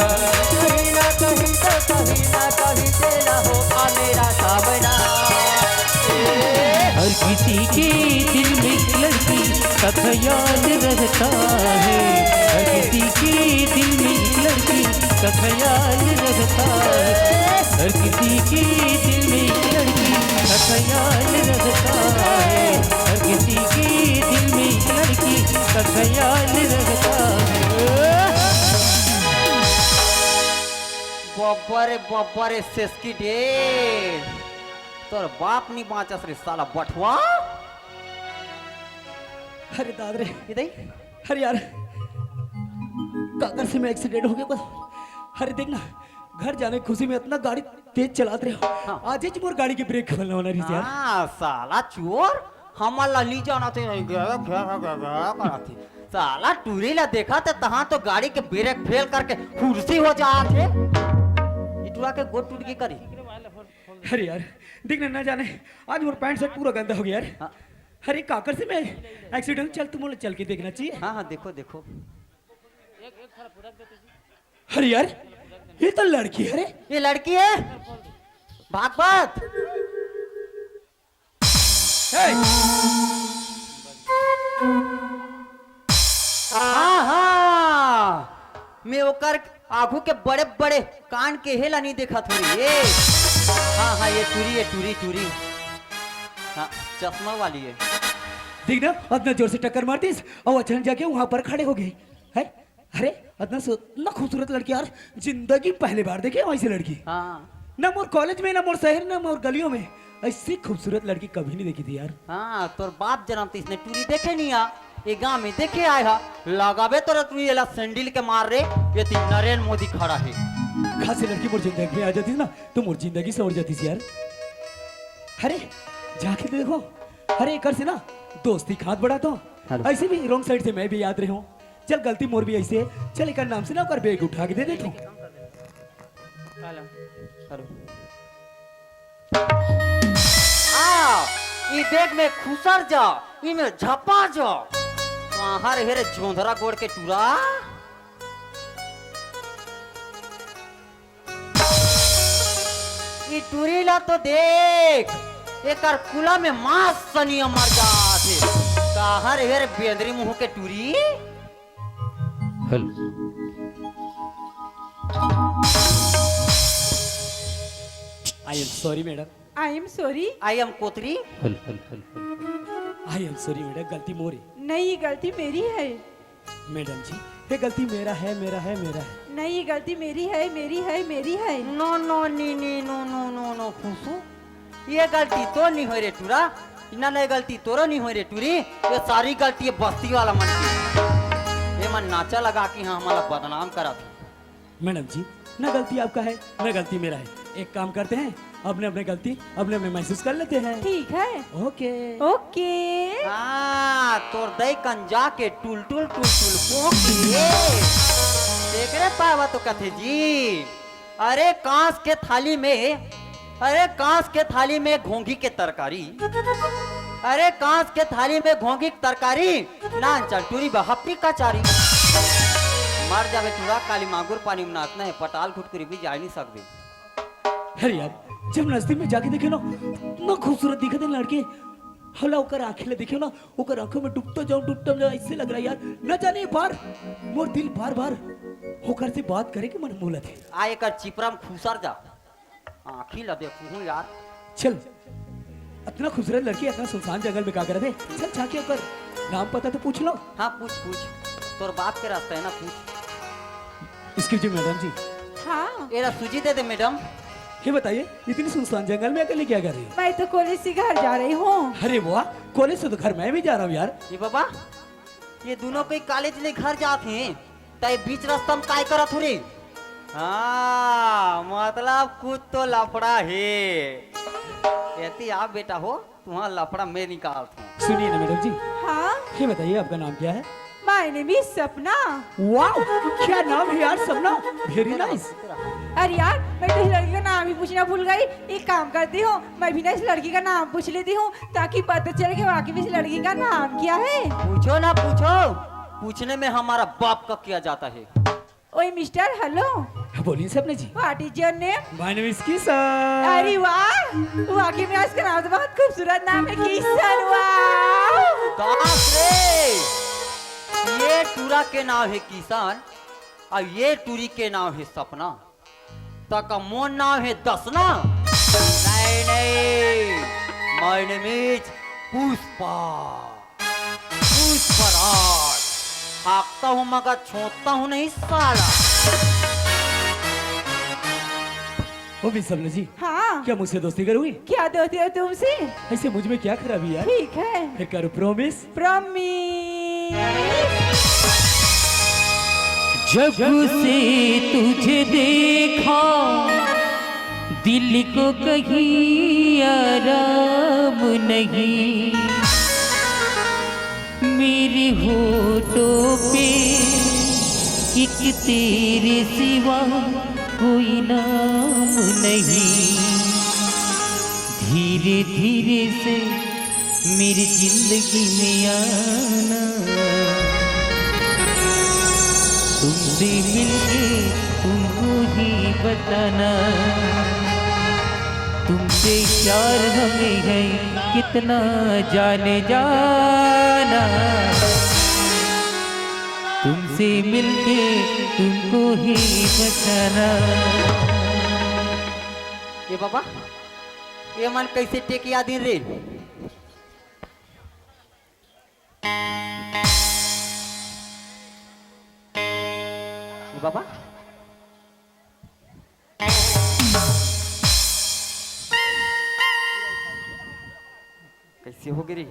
कहीं ना कहीं तो कहीं ना कहीं तेरा होगा मेरा सामना। हर किसी के दिल में एक लड़की का ख्याल रहता है, हर किसी के दिल में एक लड़की का ख्याल रहता है, हर किसी के दिल में एक लड़की का ख्याल रहता है, हर किसी के दिल में एक लड़की का ख्याल रहता है। बब्बरे सेस्की ढेर तोर बाप नहीं बाँचस रे साला बठवा। अरे दादरे इधर अरे यार काकर से मैं एक्सीडेंट हो गया बस। अरे देखना घर जाने की खुशी में इतना गाड़ी तेज चलाते रहे हो, आज ही मोर गाड़ी की ब्रेक खोलना होना रही यार। हाँ साला चोर हमारा ली जाना थे साला टूरी ला देखा था तहाँ तो गाड़ी के ब्रेक फेल करके कुर्सी हो जाते इटुआ के गोट टूट की करी। अरे यार देखना ना जाने आज मोर पैंट शर्ट पूरा गंदा हो गया यार। हाँ। अरे काकर से मैं एक्सीडेंट चल तुम चल के देखना चाहिए। हाँ हाँ देखो देखो अरे यार ये तो लड़की है। अरे ये लड़की है भागवत। हाँ हाँ मैं ओकर आगू के बड़े बड़े कान के हेला नहीं देखा थोड़ी ये। हाँ हाँ ये टूरी टूरी हाँ चश्मा वाली है। देखना इतना जोर से टक्कर मारती और अचानक जाके वहां पर खड़े हो गए है। अरे इतना खूबसूरत लड़की यार जिंदगी पहली बार देखे वैसी लड़की। हाँ ना मोर कॉलेज में ना मोर शहर ना मोर गलियों में ऐसी खूबसूरत लड़की कभी नहीं देखी थी यार। हाँ तोर बाप जन्मते इसने टूरी देखे नहीं आ ये गाँव में देखे आए हा लगावे तो तू ये सैंडल के मार रे ये नरेंद्र मोदी खड़ा है। खासी लड़की मोर जिंदगी में आ जाती ना तो मोर जिंदगी सवर जाती थी यार। अरे जाके देखो अरे एक से ना दोस्ती खात बड़ा तो ऐसे भी रॉन्ग साइड से मैं भी याद रही हूँ। चल गलती मोर भी ऐसे है चल एक नाम से ना कर बैग उठा के दे देता हूँ। ई बैग में खुसर जा इमे झपा जा हर हेरे झोंधरा गोड़ के टूरा। ई टूरी ला तो देख एकर कुला में मांस सनिया मर जाते हर हेरे बेंदरी मुंह के टूरी। हल I am sorry madam. I am sorry. I am कोतरी। हल हल हल हल आई एम सॉरी मैडम गलती मोरी। नहीं गलती मेरी है। मैडम जी ये गलती मेरा है मेरा है मेरा है। नहीं गलती मेरी है मेरी है मेरी है। नो नो नी नी नो नो नो नो खुशू ये गलती तो नहीं हो रे टूरा, इना नहीं गलती तोरो नहीं हो रे टूरी, ये सारी गलती है बस्ती वाला मन की। ये मन नाचा लगा कि हाँ हमारा बदनाम करा था। मैडम जी ना गलती आपका है ना गलती मेरा है, एक काम करते हैं अपने अपने गलती अपने अपने महसूस कर लेते हैं। ठीक है ओके ओके। हाँ तोर दई कंजा के टुल टुल टुल टुल पोके देख रे पावा तो कथे जी। अरे कांस के थाली में, अरे कांस के थाली में घोंघी के तरकारी, अरे कांस के थाली में घोंघी की तरकारी ना चलटूरी बहप्पी कचारी। मर जावे टूरा काली मांगुर पानी में नाचना है, पटाल खुटकुरी भी जा नहीं सकते। अरे यार जब नजदीक में जाके देखे ना इतना खूबसूरत दिखते हैं लड़के, हला होकर आंखें देखे ना होकर आंखों में डूबता जाऊं ऐसे लग रहा है यार न जाने बार मोर दिल बार बार होकर से बात करे कि मन मोलत है। आए कर चिपरा में खुसर जा आँखी ला देखूं यार। चल इतना खूबसूरत लड़की इतना सुनसान जंगल में क्या कर रहे थे, चल जाके होकर नाम पता तो पूछ लो। हाँ पूछ पूछ तोर बाप के रास्ता है ना, पूछ। इसकी जी मैडम जी। हाँ एरा सूजी दे दे मैडम। ये बताइए इतनी सुनसान जंगल में अकेले क्या कर रही हो? मैं तो कॉलेज से घर जा रही हूँ। अरे वाह कॉलेज से तो घर मैं भी जा रहा हूँ यार। ये बाबा ये दोनों कोई कॉलेज ले घर जाते हैं तय बीच रास्ता में काय करत हो रे? हाँ मतलब कुछ तो लफड़ा है। कहती आप बेटा हो तुम्हारा लफड़ा मैं निकालता हूँ। सुनिए ना मैडम जी, हाँ ये बताइए आपका नाम क्या है? माय नेम इज सपना। वाह क्या नाम है यार, सपना, वेरी नाइस। अरे यार मैं तो इस लड़की का नाम ही पूछना भूल गई। एक काम करती हूँ मैं भी ना इस लड़की का नाम पूछ लेती हूँ ताकि पता चले कि वाकई में इस लड़की का नाम क्या है। पूछो ना पूछो, पूछने में हमारा बाप का किया जाता है। ओए मिस्टर हेलो बोलिए सपने जी। What is your name? My name is Kishan. अरे वाह वाकई में इसका नाम तो बहुत खूबसूरत नाम है किशन। वाह दास रे ये टूरा के नाम है किसान और ये टूरी के नाम है सपना, तक मोन नाम है दसना। नहीं नहीं my name is Pushpa, Pushparaj. हाँकता हूँ मगर छोड़ता हूँ नहीं साला। ओ भी सपने जी, हाँ क्या मुझसे दोस्ती करोगी? क्या दोस्ती है तुमसे? ऐसे मुझ में क्या खराबी यार? ठीक है फिर करो प्रॉमिस। प्रॉमिस। जब से तुझे देखा दिल को कहीं आराम नहीं, मेरे होठों पे एक तेरे सिवा कोई नाम नहीं। धीरे धीरे से मेरी जिंदगी में आना, तुमसे मिलके तुमको ही बताना, तुमसे प्यार हमें है कितना जाने जाना, तुमसे मिलके तुमको ही बताना। ये बाबा ये मन कैसे टेक याद रे? बाबा कैसे हो गिरी?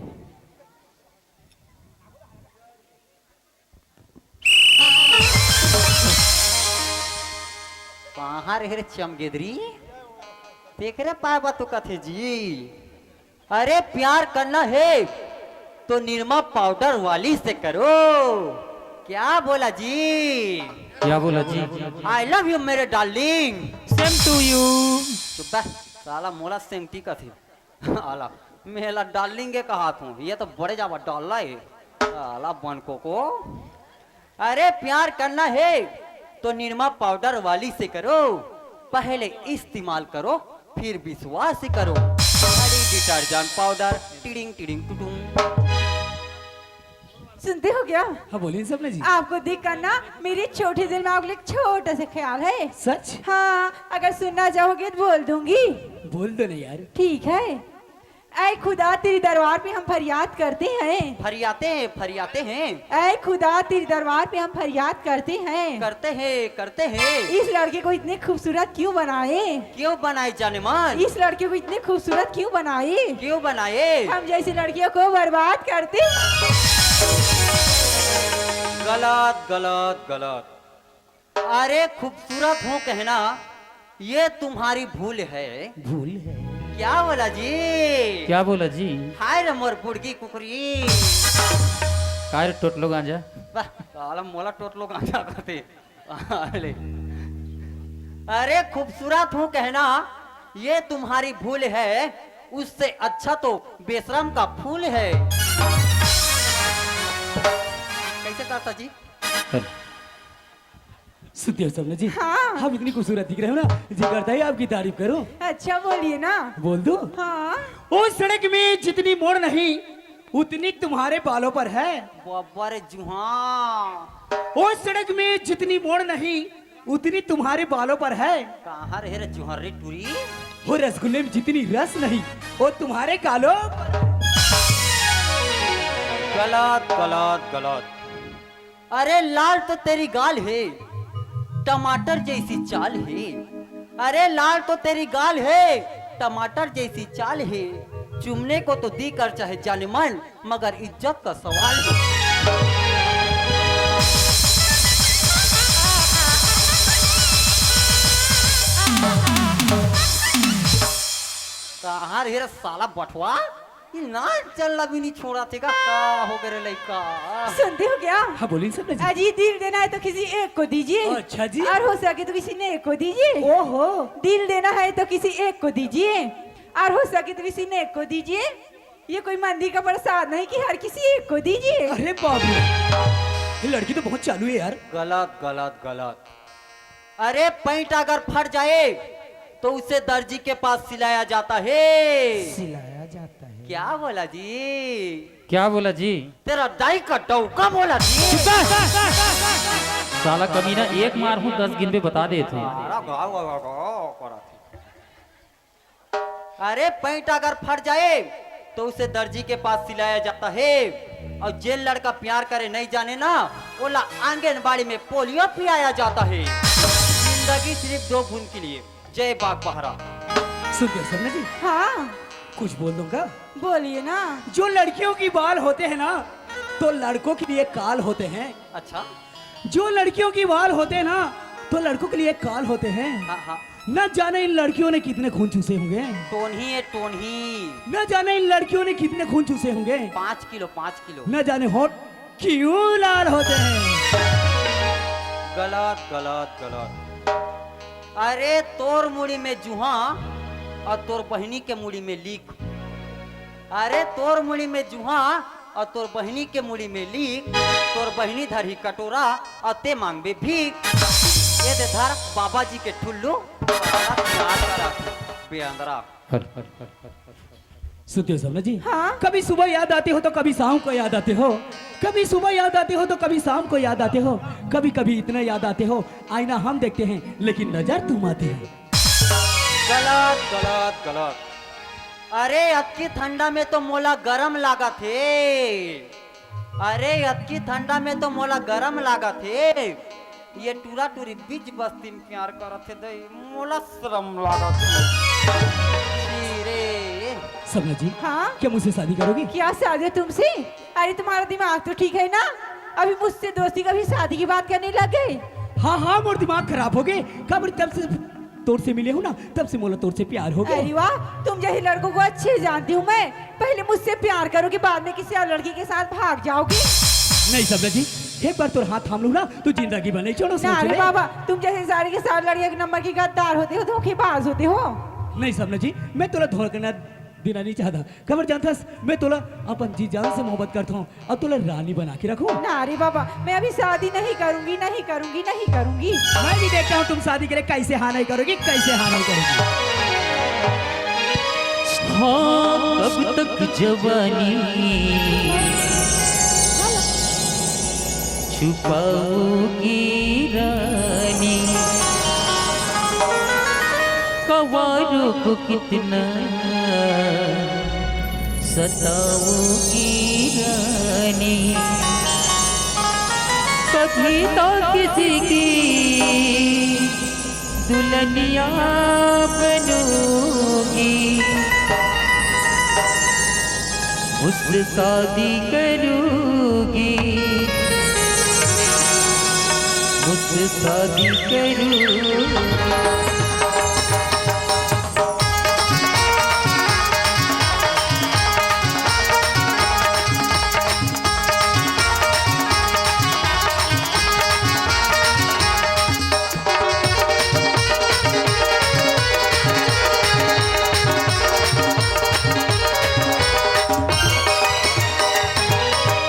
कहाँ रहे रे चमगेदरी? देख रहे पाए तो कथे जी। अरे प्यार करना है तो निरमा पाउडर वाली से करो। क्या बोला जी? क्या बोला जी? आई लव यू मेरे डार्लिंग। Same to you. चुप है साला मोला सेंटी का थी आला मेला डार्लिंग के कहा तू, ये तो बड़े जावा डाला है साला बनको को। अरे प्यार करना है तो निरमा पाउडर वाली से करो, पहले इस्तेमाल करो फिर विश्वास करो। बड़ी डिटर्जेंट पाउडर टिडिंग टिडिंग टुटुंग। सुनते हो क्या? हाँ बोलिए सपने जी। आपको देख कर ना मेरे छोटे दिल में आपके लिए एक छोटा सा ख्याल है। सच? हाँ अगर सुनना चाहोगे तो बोल दूंगी। बोल दो ना यार। ठीक है। ऐ खुदा तेरी दरबार पे हम फरियाद करते हैं। फरियाते हैं ऐ खुदा तेरी दरबार पे हम फरियाद करते हैं। करते हैं। इस लड़के को इतने खूबसूरत क्यों बनाए? क्यों बनाए जाने मन? इस लड़के को इतने खूबसूरत क्यों बनाए? क्यों बनाए? हम जैसी लड़कियों को बर्बाद करते। गलत। अरे खूबसूरत हूँ कहना ये तुम्हारी भूल है। भूल है। क्या बोला जी? क्या बोला जी? हाय रे मोर बुड़की कुकरी। कार टोटलो गांजा। वाह, साला मोला टोटलो गांजा करते। अरे खूबसूरत हूँ कहना ये तुम्हारी भूल है, उससे अच्छा तो बेशरम का फूल है। कैसे करता जी? सुतिया सबने जी, हाँ। आप इतनी खूबसूरत दिख रहे हो ना, जी करता है आपकी तारीफ करो। अच्छा बोलिए ना। बोल दो। हाँ। उस सड़क में जितनी मोड़ नहीं उतनी तुम्हारे बालों पर है। बाबा रे जुहा। उस सड़क में जितनी मोड़ नहीं उतनी तुम्हारे बालों पर है। कहाँ रहे रे जुहरी टूरी? वो रसगुल्ले में जितनी रस नहीं वो तुम्हारे गालों पर। गलत। अरे लाल तो तेरी गाल है, टमाटर जैसी चाल है। अरे लाल तो तेरी गाल है, टमाटर जैसी चाल है। चुमने को तो दी कर चाहे जाने मन, मगर इज्जत का सवाल है। कहाँ रे रे साला बटवा? ये ना चलना भी नहीं छोड़ा थे का हो गए रे लड़का। सुनते हो क्या? हाँ बोलिए सब जी। अजी दिल देना है तो किसी एक को दीजिए। अच्छा जी। और हो सके तो किसी ने एक को दीजिए। ओहो। दिल देना है तो किसी एक को दीजिए और हो सके तो किसी ने एक को दीजिए। ये कोई मंदिर का प्रसाद नहीं कि हर किसी एक को दीजिए। अरे बाबू ये लड़की तो बहुत चालू है यार। गलत। अरे पैंट अगर फट जाए तो उसे दर्जी के पास सिलाया जाता है। सिलाया जाता है। क्या बोला जी? क्या बोला जी? तेरा दाई का डौका बोला जी। साला कमीना एक मार हूँ 10 गिन पे बता दे थे। अरे पैंट अगर फट जाए तो उसे दर्जी के पास सिलाया जाता है। और जेल लड़का प्यार करे नहीं जाने ना, ओला आंगनबाड़ी में पोलियो पिलाया जाता है। जिंदगी सिर्फ 2 बूंद के लिए। जय बाग बहरा। सुनते सबने जी, हाँ कुछ बोल दूंगा। बोलिए ना। जो लड़कियों की बाल होते हैं ना तो लड़कों के लिए काल होते हैं। अच्छा। जो लड़कियों की बाल होते हैं ना तो लड़कों के लिए काल होते हैं। हाँ। न जाने इन लड़कियों ने कितने खून चूसे होंगे। टोनही। न जाने इन लड़कियों ने कितने खून चूसे होंगे। 5 किलो। न जाने होठ क्यों लाल होते हैं। गलत। अरे तोर मुड़ी में जुहा और तोर बहनी के मुड़ी में लीक। अरे तोर मुड़ी में जुहा और तोर बहनी के मुड़ी में लीक। तोर बहनी धरी कटोरा और ते मांगबे भीख। ये दे धर बाबा जी के ठुल्लू बेअंदरा। सुनते हो सबने जी, हाँ? कभी सुबह याद आते हो तो कभी शाम को याद आते हो। कभी सुबह याद आते हो तो कभी शाम को याद आते हो। कभी कभी इतना याद आते हो आईना हम देखते हैं लेकिन नजर तुम आते हैं। गलत। अरे अतकी ठंडा में तो मोला गरम लागा थे। लागा थे। ये टूरा टूरी बीच बस्ती में प्यार करत थे मोला शर्म लागा थे। सबने जी, हाँ? क्या मुझसे शादी करोगी? क्या शादी तुमसे? अरे तुम्हारा दिमाग तो ठीक है ना? अभी मुझसे दोस्ती कभी शादी की बात करने लग गए। हाँ मोर दिमाग खराब हो गए। कब तब से तोर से मिले हो ना तब से मोला तोर से प्यार हो गया। अरे वाह, तुम जैसे लड़कों को अच्छे जानती हूँ मैं। पहले मुझसे प्यार करोगे, बाद में किसी और लड़की के साथ भाग जाओगे। नहीं सबने जी, एक बार तोर हाथ थाम लूं ना तो जिंदगी बने छोड़ो। ना रे बाबा, तुम जैसे सारे के सारे लड़के एक नंबर की गद्दार होते हो, धोखेबाज होते हो। नहीं सबने जी, मैं तोला धोखा देना नहीं चाहता। खबर जानता मैं तोला अपन जी जान से मोहब्बत करता हूँ और तोला रानी बना के रखूं। ना रे बाबा, मैं अभी शादी नहीं करूंगी। मैं भी देखता हूँ तुम शादी करे कैसे हाँ नहीं करोगी। हाँ कब तक जवानी छुपाओगी रानी, कवारों को कितना सताओगी रानी कभी तो किसी की दुल्हनिया बनूंगी मुझसे शादी करूंगी मुझसे शादी करूंगी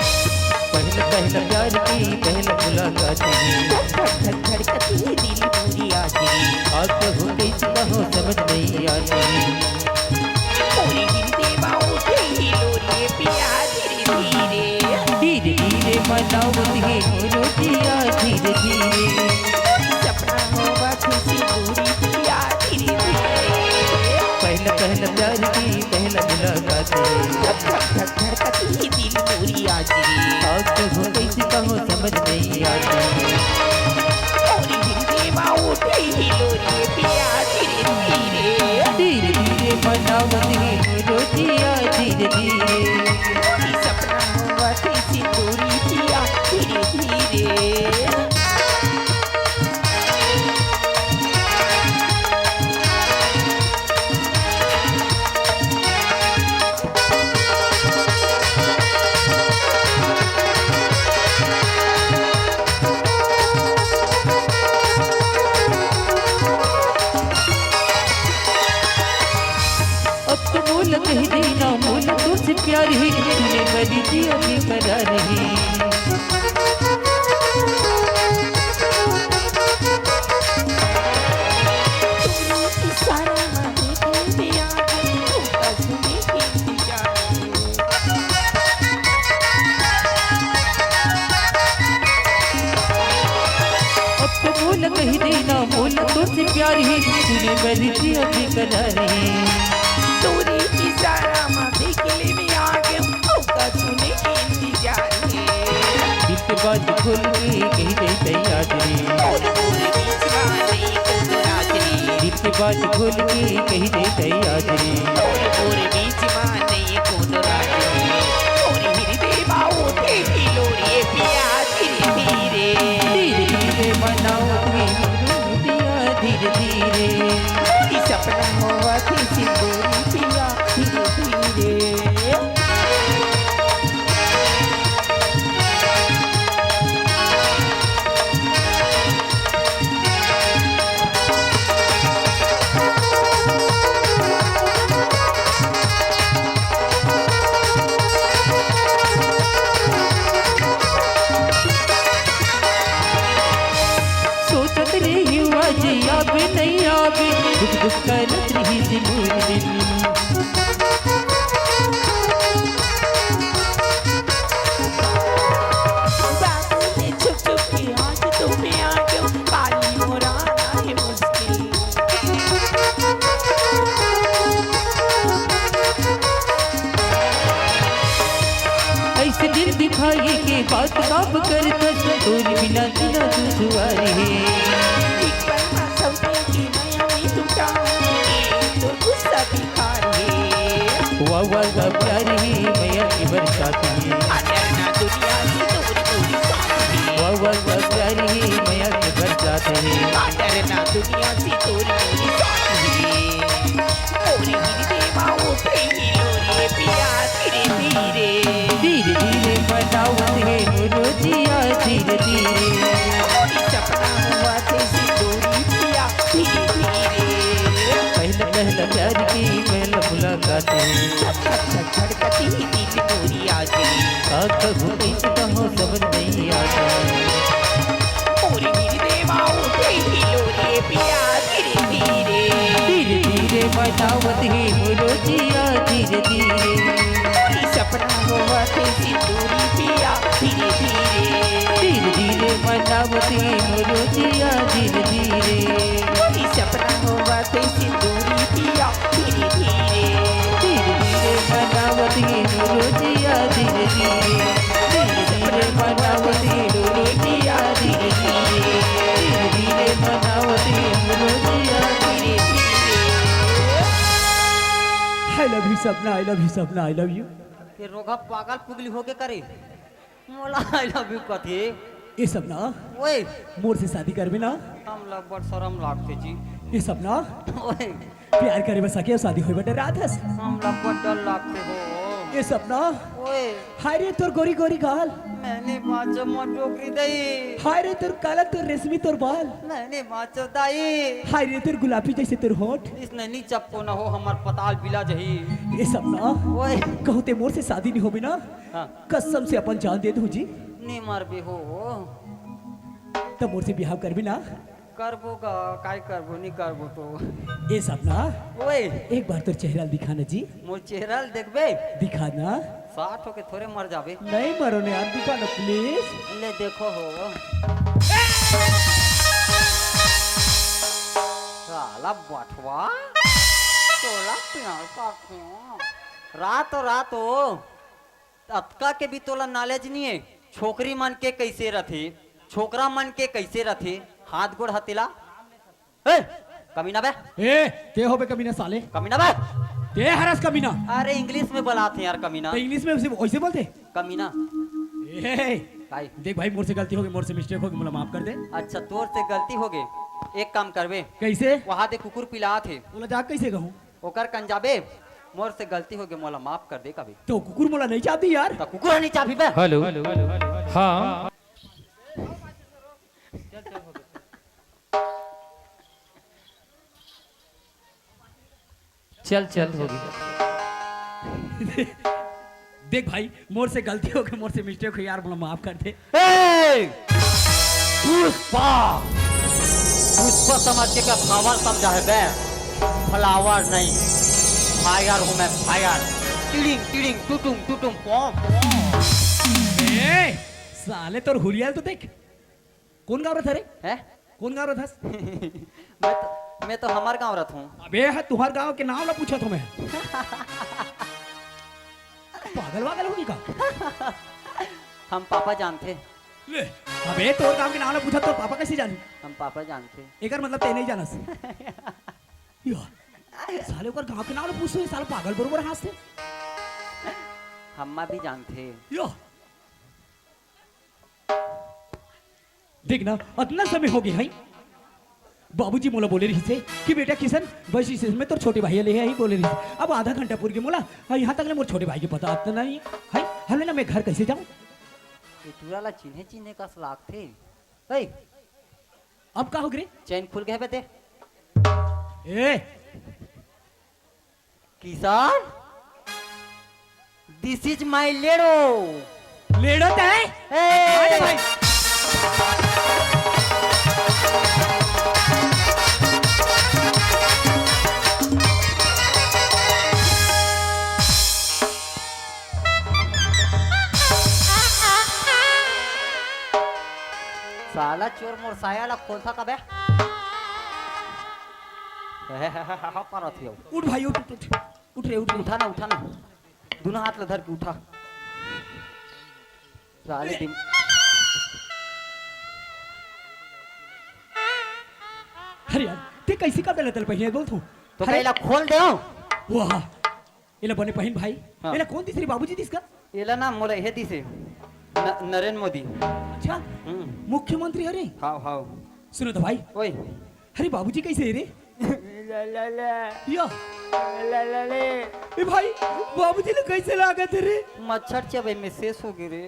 पहला प्यार की पहला मुलाकात धड़कती है दिल पूरी आती आज कब कैसे कहो समझ नहीं आती पूरी दिल देवाओं के ही लोरी पिया धीरे धीरे मनावती है रोटिया धीरे धीरे सपना होगा खुशी पूरी पिया धीरे धीरे पहला पहला प्यार की पहला मुलाकात धड़कती है दिल पूरी आती आज कब कैसे कहो समझ नहीं आती पूरी दिल देवाओं के ही लोरी पिया धीरे धीरे धीरे धीरे मनावती है रोटिया धीरे धीरे सपना हुआ कैसी पूरी पिया धीरे धीरे कह देना मोल तुझसे प्यार ही तूने बड़ी दी अभी करार ही अब तो मोल कह देना मोल तुझसे प्यार ही तूने बड़ी दी अभी करार ही तोरी की सारा माथे के लिए मैं आ गया होगा सुने इंतजार है दिल के बात खोल के कही दे तैयारी पूरे बीच नहीं को रात्रि दिल के बात खोल के कही दे तैयारी पूरे बीच नहीं को रात्रि पूरी हृदय बाओ थे लोरी पिया धीरे धीरे धीरे धीरे मनाओ दिया धीरे धीरे सपना हुआ थी सिंदूरी पिया धीरे धीरे सोचत रही आज आवे नहीं आवे दुख दुख करत रही सिमूर दिल ऐसे दिल दिखाई के बात काब करता तोरी बिना बिना तू सुवारी है एक बार मां सौते की नया में टूटा तो गुस्सा बिखार है वाह वाह का प्यार है मैया की बरसात है अडरना दुनिया से तोरी तोरी साथ है वाह वाह का प्यार है मैया की बरसात है अडरना दुनिया से तोरी तोरी साथ है पूरी हृदय बाओ थे लोरी पिया धीरे धीरे धीरे धीरे बनावत है रोजिया धीरे धीरे सपना हुआ थे सिंदूरी पिया धीरे धीरे पहला पहला प्यार की पहला मुलाकात धड़कती ही दिल पूरी आती कब कैसे कहो समझ नहीं आता पूरी हृदय बाओ थे लोरी पिया धीरे धीरे धीरे धीरे बनावत है रोजिया धीरे धीरे सपना हुआ थे सिंदूरी पिया धीरे धीरे धीरे धीरे मनावती रोजिया धीरे धीरे सपना हुआ थे सिंदूरी पिया धीरे धीरे धीरे धीरे मनावती डोलो जिया धीरे धीरे धीरे धीरे मनावती डोलो जिया धीरे धीरे धीरे धीरे मनावती डोलो जिया धीरे धीरे। आई लव यू सपना, आई लव यू सपना, आई लव यू। ये रोगा पागल पुगली होके करे मोला आई लव यू कथी ये सपना ओए मोर से शादी करबे ना? हम लोग बड़ शर्म लागते जी ये सपना ओए प्यार करे बस सके शादी होई बटे रात हस। हम लोग बड़ डर लागते हो ये सपना ओए हाय रे तोर गोरी गोरी गाल, मैंने बाचो मत टोकरी दई हाय रे तोर काला तोर रेशमी तोर बाल, मैंने बाचो दाई हाय रे तोर गुलाबी जैसे तोर होठ। इस नहीं चप्पो न हो हमार पताल बिला जही ये सपना ओए कहू ते मोर से शादी नहीं होबी ना? हाँ कसम से अपन जान दे दू जी। नहीं मार भी हो तब मोर से बिहाव करबी ना? करबो का काय करबो नहीं करबो तो ये सपना ओए एक बार तोर चेहरा दिखाना जी, मोर चेहरा देखबे दिखाना। 60 होके थोड़े मर जाबे नहीं मरो ने यार, दिखाना प्लीज। ले देखो हो साला बटवा तोला प्यार पाखो रात हो अतका के भी तोला नॉलेज नहीं है छोकरी मन के कैसे रथे छोकरा मन के कैसे रथे हाथ गोड़ हथिला ए कमीना बे ए ते होबे कमीना साले, कमीना बे ते हरस कमीना। अरे इंग्लिश में बुलाते हैं यार कमीना तो इंग्लिश में उसे वैसे बोलते? कमीना ए भाई देख भाई मोर से गलती हो गई, मोर से मिस्टेक हो गई, मुझे माफ कर दे। अच्छा तोर से गलती हो गई एक काम करबे कैसे? वहां दे कुकुर पिला थे बोला जा कैसे कहूँ? ओकर कंजाबे मोर से गलती हो गई मोला माफ कर दे कभी तो कुकुर मोला नहीं चाहती यार। तो कुकुर नहीं चाबी बे हेलो हाँ चल चल हो गई। देख भाई मोर से गलती हो गई, मोर से मिस्टेक हो यार, मुझे माफ कर दे। ए! पुष्पा पुष्पा समझ के क्या फ्लावर समझा है बे फ्लावर नहीं फायर हूँ मैं fire tiding tiding Tutum Tutum पॉम ए साले तोर हुलिया तो देख कौन गाँव रहा रे? है कौन गाँव रहा? मैं तो हमार गाँव रथ हूँ अबे है तुम्हार गाँव के नाम ना पूछा तुम्हें। पागल वागल होगी का? हम पापा जानते ले अबे तोर गाँव के नाम ना पूछा तो पापा कैसे जानी? हम पापा जानते एकर मतलब ते नहीं जानस। यार साले ओकर गाँव के नाम ना पूछे साले पागल बरोबर हंसते। हम्मा भी जानते यो देख ना इतना समय हो गया है बाबूजी मोला बोले रही थे कि बेटा किशन बस इस में तो छोटे भाई ले ही बोले रही थे। अब आधा घंटा पूर के मोला यहाँ तक ना मोर छोटे भाई के पता आता नहीं है हमें ना मैं घर कैसे जाऊँ? टूराला चिन्हे चिन्हे का सलाख थे ए अब का हो गए? चैन खुल गए बेटे ए किसान this is my Ledo Ledo है ए भाई साला चोर मोर सायाला खोलता कबे परत यो उठ भाई उठ उठ उठ रे उठ उठा ना दोनों हाथ धर के उठा साले दिन अरे यार ते कैसे का बेला तल पहिए बोल तू तो पहला खोल दे वाह इला बने पहिन भाई हाँ। इला कौन तीसरी बाबूजी दिसका? एला ना मोला हे दिसे नरेंद्र मोदी अच्छा मुख्यमंत्री अरे हाउ हाउ सुनो तो भाई ओए अरे बाबूजी कैसे है रे? या ए भाई बाबूजी ने कैसे लागत रे? मच्छर चबे में शेष हो गए रे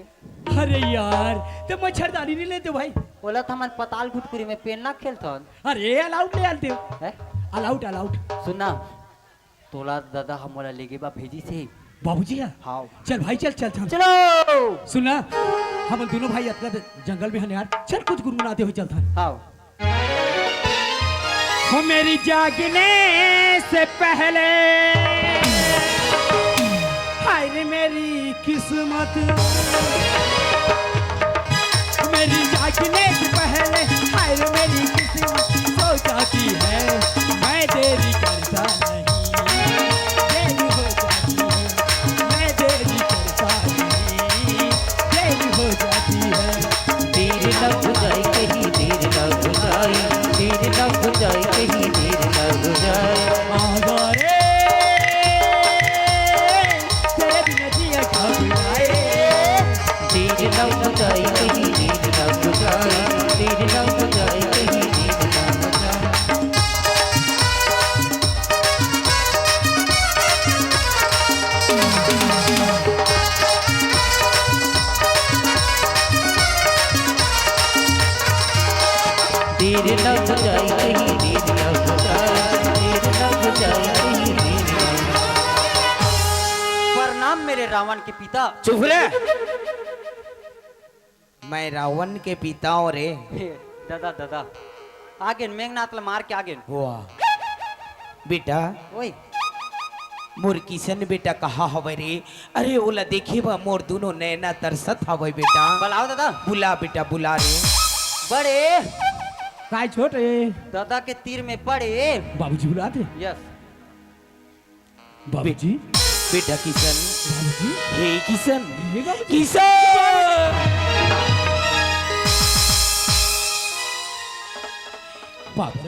अरे यार ते मच्छरदानी नहीं लेते भाई? बोला था मन पताल गुटकुरी में पेन ना खेलता अरे अलाउट ले आते है अलाउट अलाउट सुनना तोला दादा हमारा लेगे बा भेजी से बाबूजी है हाँ चल भाई चल चल चल चलो सुनना हम दोनों भाई अतला जंगल में हैं यार चल कुछ गुनगुनाते हुए चलता हाँ हो मेरी जागने से पहले हाय रे मेरी किस्मत मेरी जागने से पहले हाय रे मेरी किस्मत सो जाती है मैं देरी करता नहीं देरी हो जाती है मैं देरी रावण के पिता। चुप रे। मैं रावण के पिता हूँ रे। दादा दादा आगे मेघनाथ ला मार के आगे वाह बेटा ओए मोर किशन बेटा कहा हवे रे। अरे ओला देखे बा मोर दोनों नैना तरसत हवे बेटा। बुलाओ दादा। बुला बेटा बुला रे। बड़े काय छोटे दादा के तीर में पड़े। बाबूजी बुलाते यस बाबूजी बेटा किशन। बाबूजी हे किशन हे बाबूजी किशन।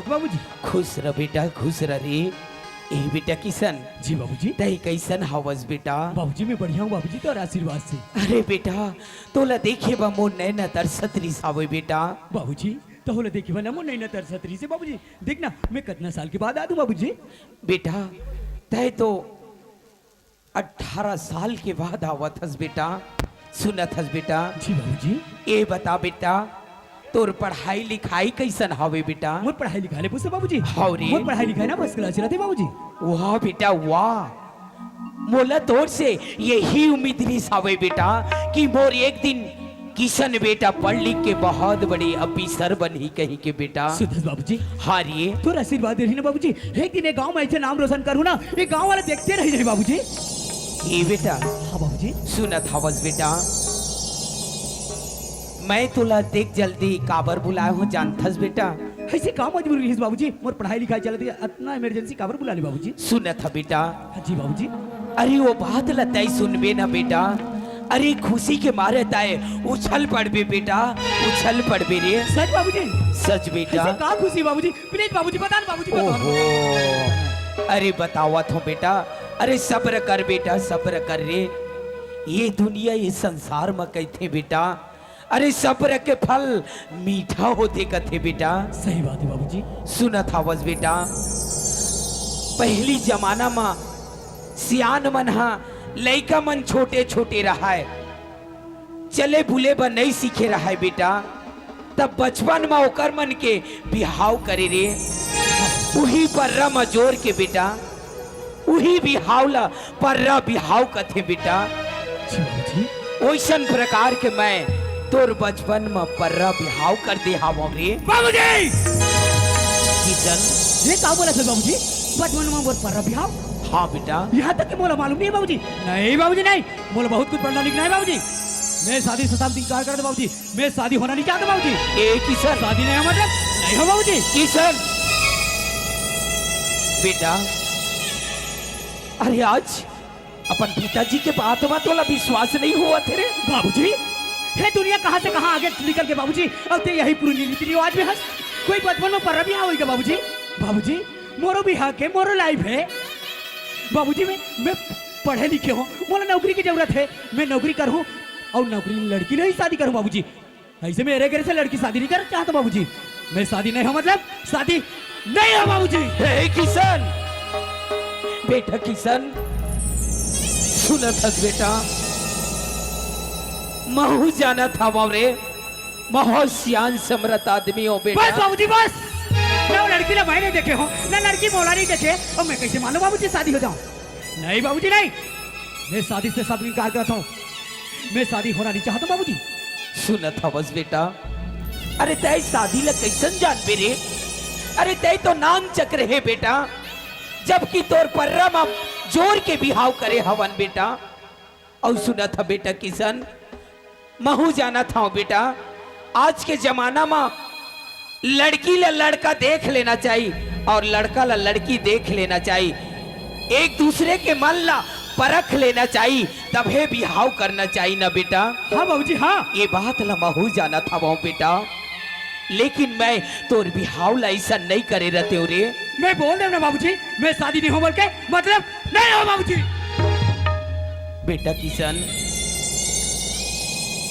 बाबूजी खुश रह बेटा खुश रह रे। ए बेटा किशन जी बाबूजी तई कैसन हवस बेटा। बाबूजी मैं बढ़िया हूँ बाबूजी तो आशीर्वाद से। अरे बेटा तोला देखे बा मोर नैना तरसत रिसावे बेटा। बाबूजी तो होले देखी बना मो नहीं ना तरसतरी से बाबूजी देखना मैं कितना साल के बाद आ दूं बाबूजी। बेटा तय तो 18 साल के बाद आवत हस बेटा। सुनत हस बेटा। जी बाबूजी ए बता बेटा तोर पढ़ाई लिखाई कैसन हवे बेटा। मोर पढ़ाई लिखाई ले पूछते बाबूजी। हाउ रे। मोर पढ़ाई लिखाई ना बस क्लास चलाते बाबूजी। वाह बेटा वाह। मोला तोर से यही उम्मीद रिसावे बेटा कि मोर एक दिन किशन बेटा पढ़ लिख के बहुत बड़े ऑफिसर बनी कहीं के बेटा। सुधस बाबूजी हाँ रे। तोर आशीर्वाद दे रही ना बाबूजी। एक दिन एक गांव में ऐसे नाम रोशन करूँ ना ये गांव वाले देखते रह जाए बाबूजी। ए बेटा हाँ बाबूजी सुनत हवस बेटा मैं तुला देख जल्दी काबर बुलाया हूँ जानथस बेटा। ऐसे काम मजबूरी है बाबूजी मोर पढ़ाई लिखाई चलती है इतना इमरजेंसी काबर बुला ली बाबूजी। सुनत है बेटा। हाँ जी बाबूजी। अरे वो बात लताई सुनबे ना बेटा। अरे खुशी के मारे ताए उछल पड़बे बेटा उछल पड़बे रे। सच बाबूजी सच बेटा। ऐसे का खुशी बाबूजी प्लीज बाबूजी बता ना बाबूजी बता। ओहो अरे बतावत हो बेटा। अरे सब्र कर बेटा सब्र कर रे। ये दुनिया ये संसार में कहते बेटा। अरे सब्र के फल मीठा होते कथे बेटा। सही बात है बाबूजी। सुनत हवस बेटा पहली जमाना में सियान मन हा लइका मन छोटे छोटे रहा है चले बुले ब नहीं सीखे रहा है बेटा। तब बचपन में ओकर मन के बिहाव करे रे। उही पर्रा में जोर के बेटा उही बिहाव ला पर्रा बिहाव कथे बेटा। जी बाबूजी ओइसन प्रकार के मैं तोर बचपन में पर्रा बिहाव कर दे हावो रे। बाबूजी किशन ये का बोला था बाबूजी बचपन में मोर पर बिहाव। हाँ बेटा। यहाँ तक कि मोला मालूम नहीं है बाबूजी। नहीं बाबूजी नहीं मोला बहुत कुछ पढ़ना लिखना है बाबूजी। मैं शादी से सब इनकार कर दे बाबूजी। मैं शादी होना नहीं चाहता बाबूजी। ए किशन शादी नहीं है मतलब नहीं हो बाबूजी। किशन बेटा अरे आज अपन पिताजी के बात में तोला विश्वास नहीं हुआ तेरे। बाबूजी ये दुनिया कहाँ से कहाँ आगे निकल के बाबूजी अब तो यही पुरानी रीति रिवाज में हंस कोई बचपन में पर बिहाव होगा बाबूजी। बाबूजी मोरो बिहाव के मोरो लाइफ है बाबूजी। मैं पढ़े लिखे हूँ मोला नौकरी की जरूरत है मैं नौकरी करूँ और नौकरी लड़की नहीं शादी करूँ बाबूजी। ऐसे मेरे घर से लड़की शादी नहीं कर चाहता बाबूजी। मैं शादी नहीं हो मतलब शादी नहीं हो बाबूजी। हे किशन बेटा किशन सुनत हस बेटा महू जाना था बाबरे बहुत सियान समरत आदमी हो बेटा। बस बाबूजी बस ना वो लड़की ना मैंने देखे हो ना लड़की बोला नहीं देखे और मैं कैसे मानूं बाबूजी शादी हो जाऊं। नहीं बाबूजी नहीं मैं शादी से सब इनकार करता हूँ। मैं शादी होना नहीं चाहता बाबूजी। सुनत हवस बेटा। अरे तय शादी ला कैसन जान बेरे। अरे तय तो नाम चक्र है बेटा जबकि तोर पर्रा में जोर के बिहाव करे हवन बेटा। और सुनत था बेटा किशन महू जाना था बेटा आज के जमाना में लड़की ला लड़का देख लेना चाहिए और लड़का ला लड़की देख लेना चाहिए। एक दूसरे के मन ला परख लेना चाहिए तभी बिहाव करना चाहिए ना बेटा। हाँ बाबूजी हाँ ये बात ला महू जाना था वो बेटा लेकिन मैं तोर बिहाव ला ऐसा नहीं करे रहते हो रे। मैं बोल दे ना बाबूजी मैं शादी नहीं हो बोल के मतलब नहीं हो बाबूजी। बेटा किशन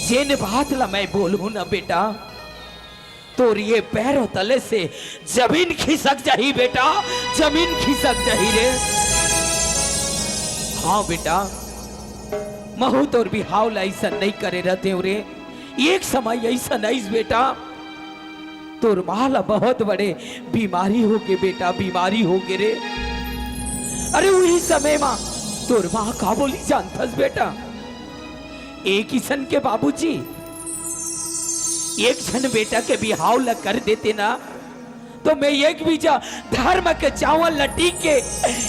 जेन बात ला मैं बोलूं ना बेटा तोर ये पैरों तले से जमीन खिसक जाही बेटा जमीन खिसक जाही रे। हाँ बेटा महू तोर बिहाव ला ऐसा नहीं करे रहते हो रे। एक समय ऐसा नहीं बेटा तोर माला बहुत बड़े बीमारी हो के बेटा बीमारी हो के रे। अरे वही समय में तोर माँ का बोली जानथस बेटा एक किशन के बाबूजी एक क्षण बेटा के बिहाव ल कर देते ना तो मैं एक बीजा धर्म के चावल लटीक के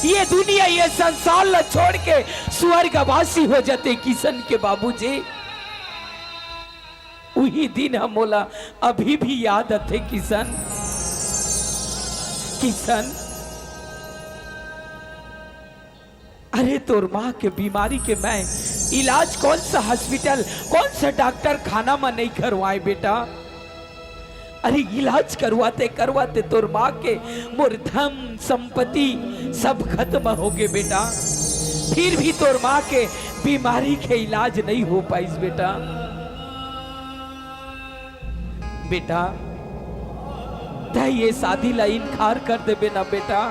ये दुनिया ये संसार ल छोड़ के स्वर्गवासी हो जाते किशन के बाबूजी। वही दिन हम बोला अभी भी याद आते किशन। किशन अरे तोर माँ के बीमारी के मैं इलाज कौन सा हॉस्पिटल कौन सा डॉक्टर खाना में नहीं करवाए बेटा। अरे इलाज करवाते करवाते तोर माँ के मोर धन संपत्ति सब खत्म हो गए बेटा। फिर भी तोर माँ के बीमारी के इलाज नहीं हो पाई बेटा। बेटा ते ये शादी ला इनकार कर देबे ना बेटा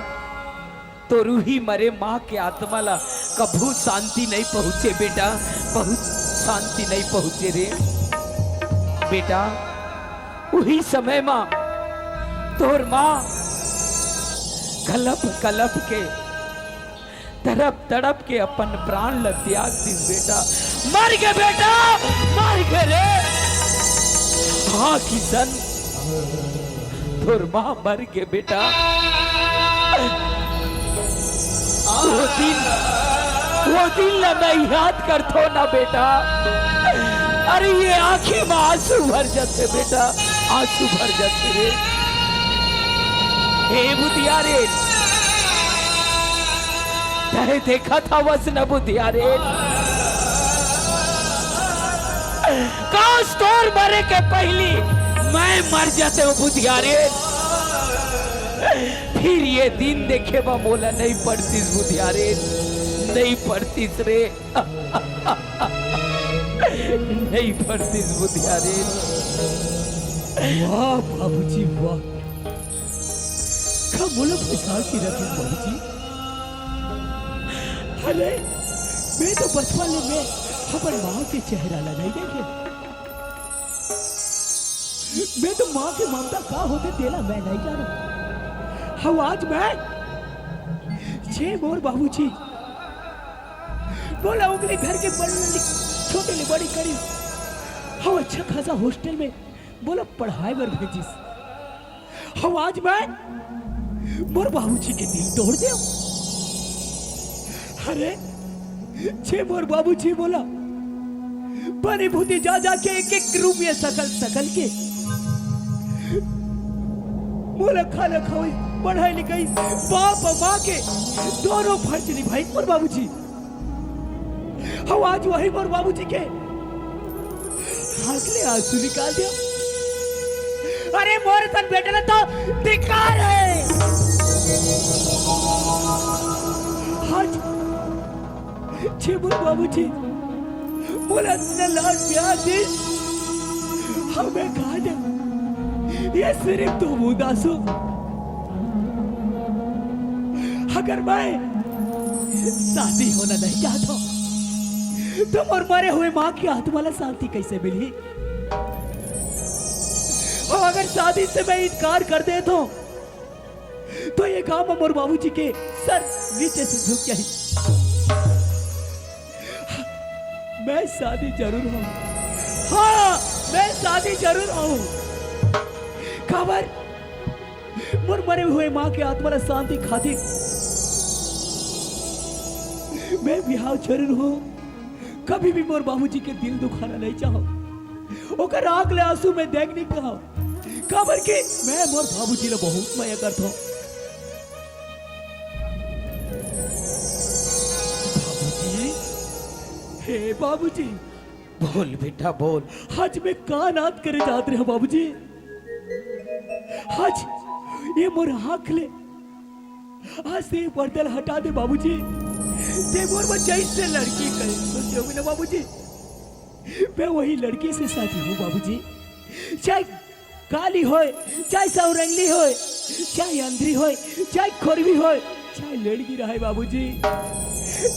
तो रूही मरे माँ के आत्मा ला कभू शांति नहीं पहुंचे बेटा, बहुत शांति नहीं पहुंचे रे बेटा। वही समय माँ तोर माँ कलप कलप के तड़प तड़प के अपन प्राण ल त्याग दी बेटा। मर गए बेटा, मर गए रे। हाँ किशन तोर माँ मर गए बेटा। वो दिन ना मैं याद करतो ना बेटा। अरे ये आंखें में आंसू भर जाते बेटा, आंसू भर जाते रे। हे बुधिया रे तहे देखा था वस न बुधिया रे। काश तोर मरे के पहली मैं मर जाते हूँ बुधिया रे। फिर ये दिन देखे बा मोला नहीं पड़तीस बुधिया रे, नहीं पड़तीस रे। नहीं पड़तीस बुधिया रे। वाह बाबूजी वाह, क्या बोलो पैसा की रखी बाबूजी। अरे मैं तो बचपन में अपन माँ के चेहरा ला नहीं देखे। मैं तो माँ के ममता का होते तेला मैं नहीं जाना। हाँ आज मैं छे मोर बाबूजी बोला उंगली घर के बड़ी छोटे ले बड़ी करी। हाँ अच्छा खासा हॉस्टल में बोला पढ़ाई बर भेजिस। हाँ आज मैं मोर बाबूजी के दिल तोड़ दे। अरे छे मोर बाबूजी बोला बड़ी भूति जा जाके एक एक रूप में सकल सकल के बोला खाना खाओ पढ़ाई लिखाई बाप माँ के दोनों फर्ज निभाई मोर बाबूजी। हम आज वही मोर बाबूजी के आंखले आंसू निकाल दिया। अरे मोर तन बेटे ने तो धिक्कार है। आज छे मोर बाबूजी बोला न लाड प्यार दे हमें कहा दे ये सिर्फ तुम उदास हो। अगर मैं शादी होना नहीं चाहता तो और मरे हुए माँ की आत्मा ला शांति कैसे मिली। और अगर शादी से मैं इनकार कर दे तो ये काम मोर बाबूजी के सर नीचे से झुक जाए। मैं शादी जरूर हूँ, हाँ मैं शादी जरूर हूँ। खबर मोर मरे हुए माँ के आत्मा ला शांति खातिर मैं बिहाव जरूर हूँ। कभी भी मोर बाबूजी के दिल दुखाना नहीं चाहो। ओकर आंख ले आंसू में देख नहीं कहा। खबर के मैं मोर बाबूजी ला बहुत माया करता हूँ। बाबूजी, हे बाबूजी बोल बेटा बोल। आज मैं कान आत करे जात रहे बाबूजी। आज ये मोर आंख ले आज से पर्दा हटा दे बाबूजी। ते मोर बच्चे से लड़की करे सोचोगे ना बाबूजी। मैं वही लड़की से शादी हूँ बाबूजी। चाहे काली होए, चाहे सौरंगली होए, चाहे अंधरी होए, चाहे खोरवी होए, चाहे लड़की रहे बाबूजी।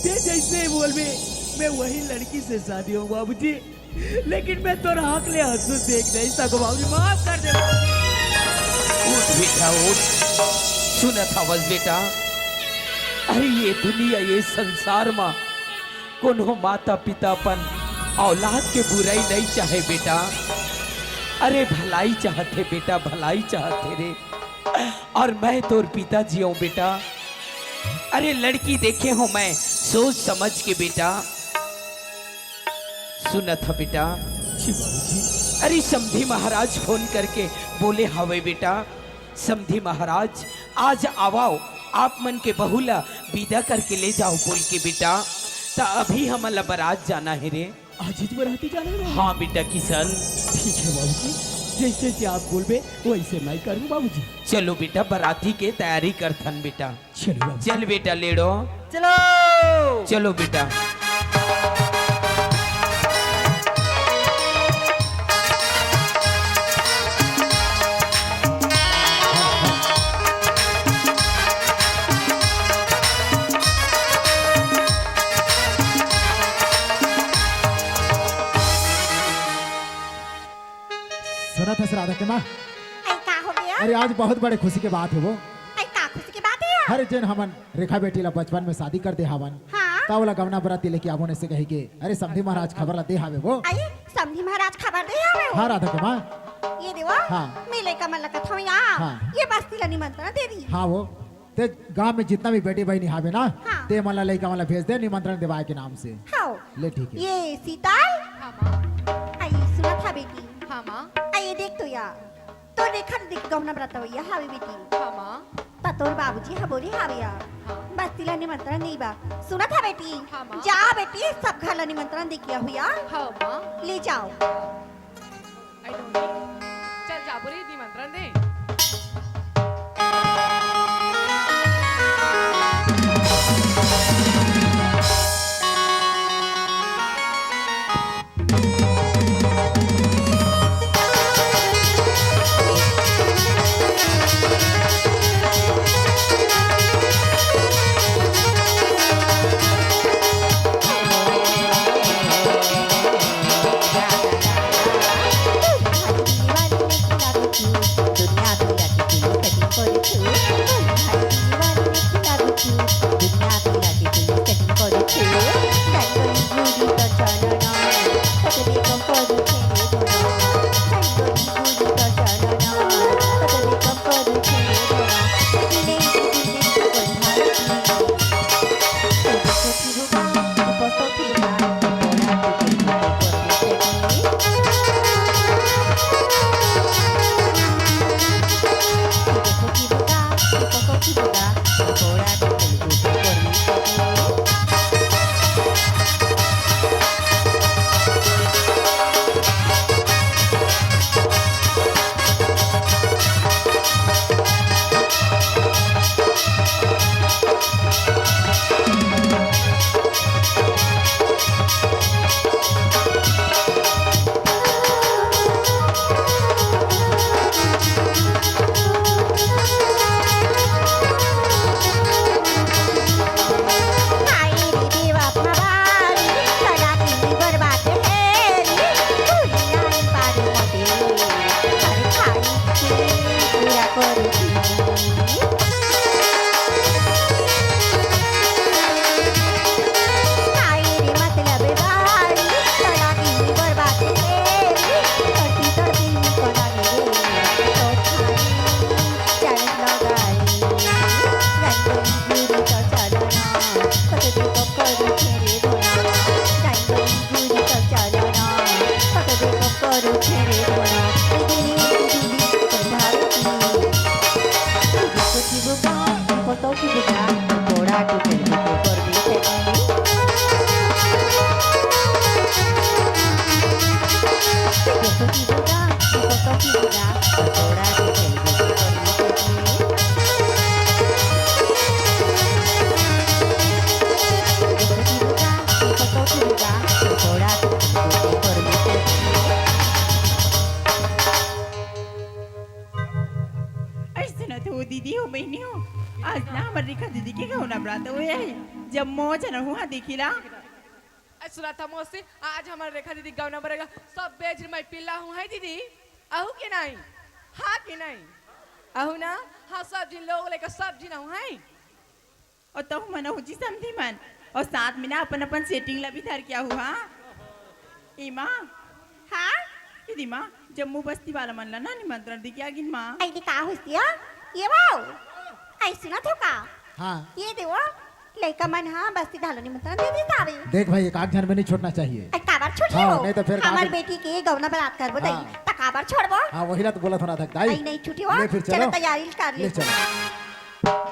ते जैसे बोलबे मैं वही लड़की से शादी हूँ बाबूजी। लेकिन मैं तो आंख ले आंसू देख नहीं सकूं बाबूजी, माफ कर दे। उठ बेटा उठ, सुना था बस बेटा। अरे ये दुनिया ये संसार में कोनो माता पितापन औलाद के बुराई नहीं चाहे बेटा, अरे भलाई चाहते बेटा, भलाई चाहते रे। और मैं तोर पिताजी हूँ बेटा, अरे लड़की देखे हो मैं सोच समझ के बेटा। सुना था बेटा, अरे समधी महाराज फोन करके बोले हवे बेटा, समधी महाराज आज आवाओ, आप मन के बहुला विदा करके ले जाओ बोल के बेटा। ता अभी हमला बारात जाना है रे। आज ही बराती जाना है? हाँ बेटा किशन। ठीक है बाबूजी, जैसे कि आप बोलबे वैसे मैं करूँ बाबूजी। चलो बेटा बाराती के तैयारी करथन बेटा। चलो बाबूजी। चल बेटा लेडो, चलो चलो बेटा। सुना था राधा के माँ, ऐ का हो गया? अरे आज बहुत बड़े खुशी के बात है वो। ऐ का खुशी की बात है? हर जन हमन रेखा बेटी ला बचपन में शादी कर दे हवन। हाँ। तावला गवना बराती लेके आवो ने से कही के अरे समधी महाराज खबर ला दे हावे वो। आई समधी महाराज खबर दे आवे हो। हाँ राधा के माँ। ये देवा। हाँ। मिले का मन लगत हो या। हाँ। ये बस्ती ला निमंत्रण दे दी। हाँ वो ते गांव में जितना भी बेटी बहनी हावे ना, हाँ। ते मला लइका वाला भेज दे निमंत्रण देवाए के नाम से। हाँ। ले ठीक है। ये सीताल। हाँ माँ। आई सुना था बेटी। हाँ माँ। आई देख तो या। तो देखा देख गवना बरात हो या हावी बेटी। हाँ माँ। ततोर बाबूजी हा बोली हावे या। बस्ती ला निमंत्रण नहीं बा। सुना था बेटी। हाँ, माँ। जा बेटी सब घर ला निमंत्रण दे किया हुआ। हाँ माँ। ले जाओ। आई डोंट चल जा बोली निमंत्रण दे। ऐसे न तो दीदी हो बहनी हो आज ना हमारे रेखा दीदी के गाँव ना बरात हुए है जब मौज न हुआ देखिला सुना था मौसी आज हमारे रेखा दीदी गाँव बरेगा सब बेच मैं पिल्ला हूँ है दीदी आहू के नहीं हाँ के नहीं आहू ना हाँ सब जिन लोग लेकर सब जिन हूँ है और तो मन हो जी समझी मन और साथ में ना अपन अपन सेटिंग ला भी धर क्या हुआ ई माँ हाँ ఇది మా జమ్మూ బస్తీ వాళ్ళ మనला ना निमंत्रण दी क्या गिन माँ ऐसे का होती है ये वाओ ऐसे ना थोका हाँ ये देवो लड़का मन हाँ बस्ती धालो निमंत्रण दे दी तावे देख भाई एक आग झन में नहीं छोड़ना चाहिए। ऐ काबर छोड़ हाँ, हो नहीं तो फिर हमार काबर- बेटी के गौना बारात करबो दई हाँ। त काबर छोड़बो हाँ वही ला तो बोला थोड़ा था दाई ऐ नहीं छुटी हो ले फिर चलो चलो तैयारी कर ले ले चलो।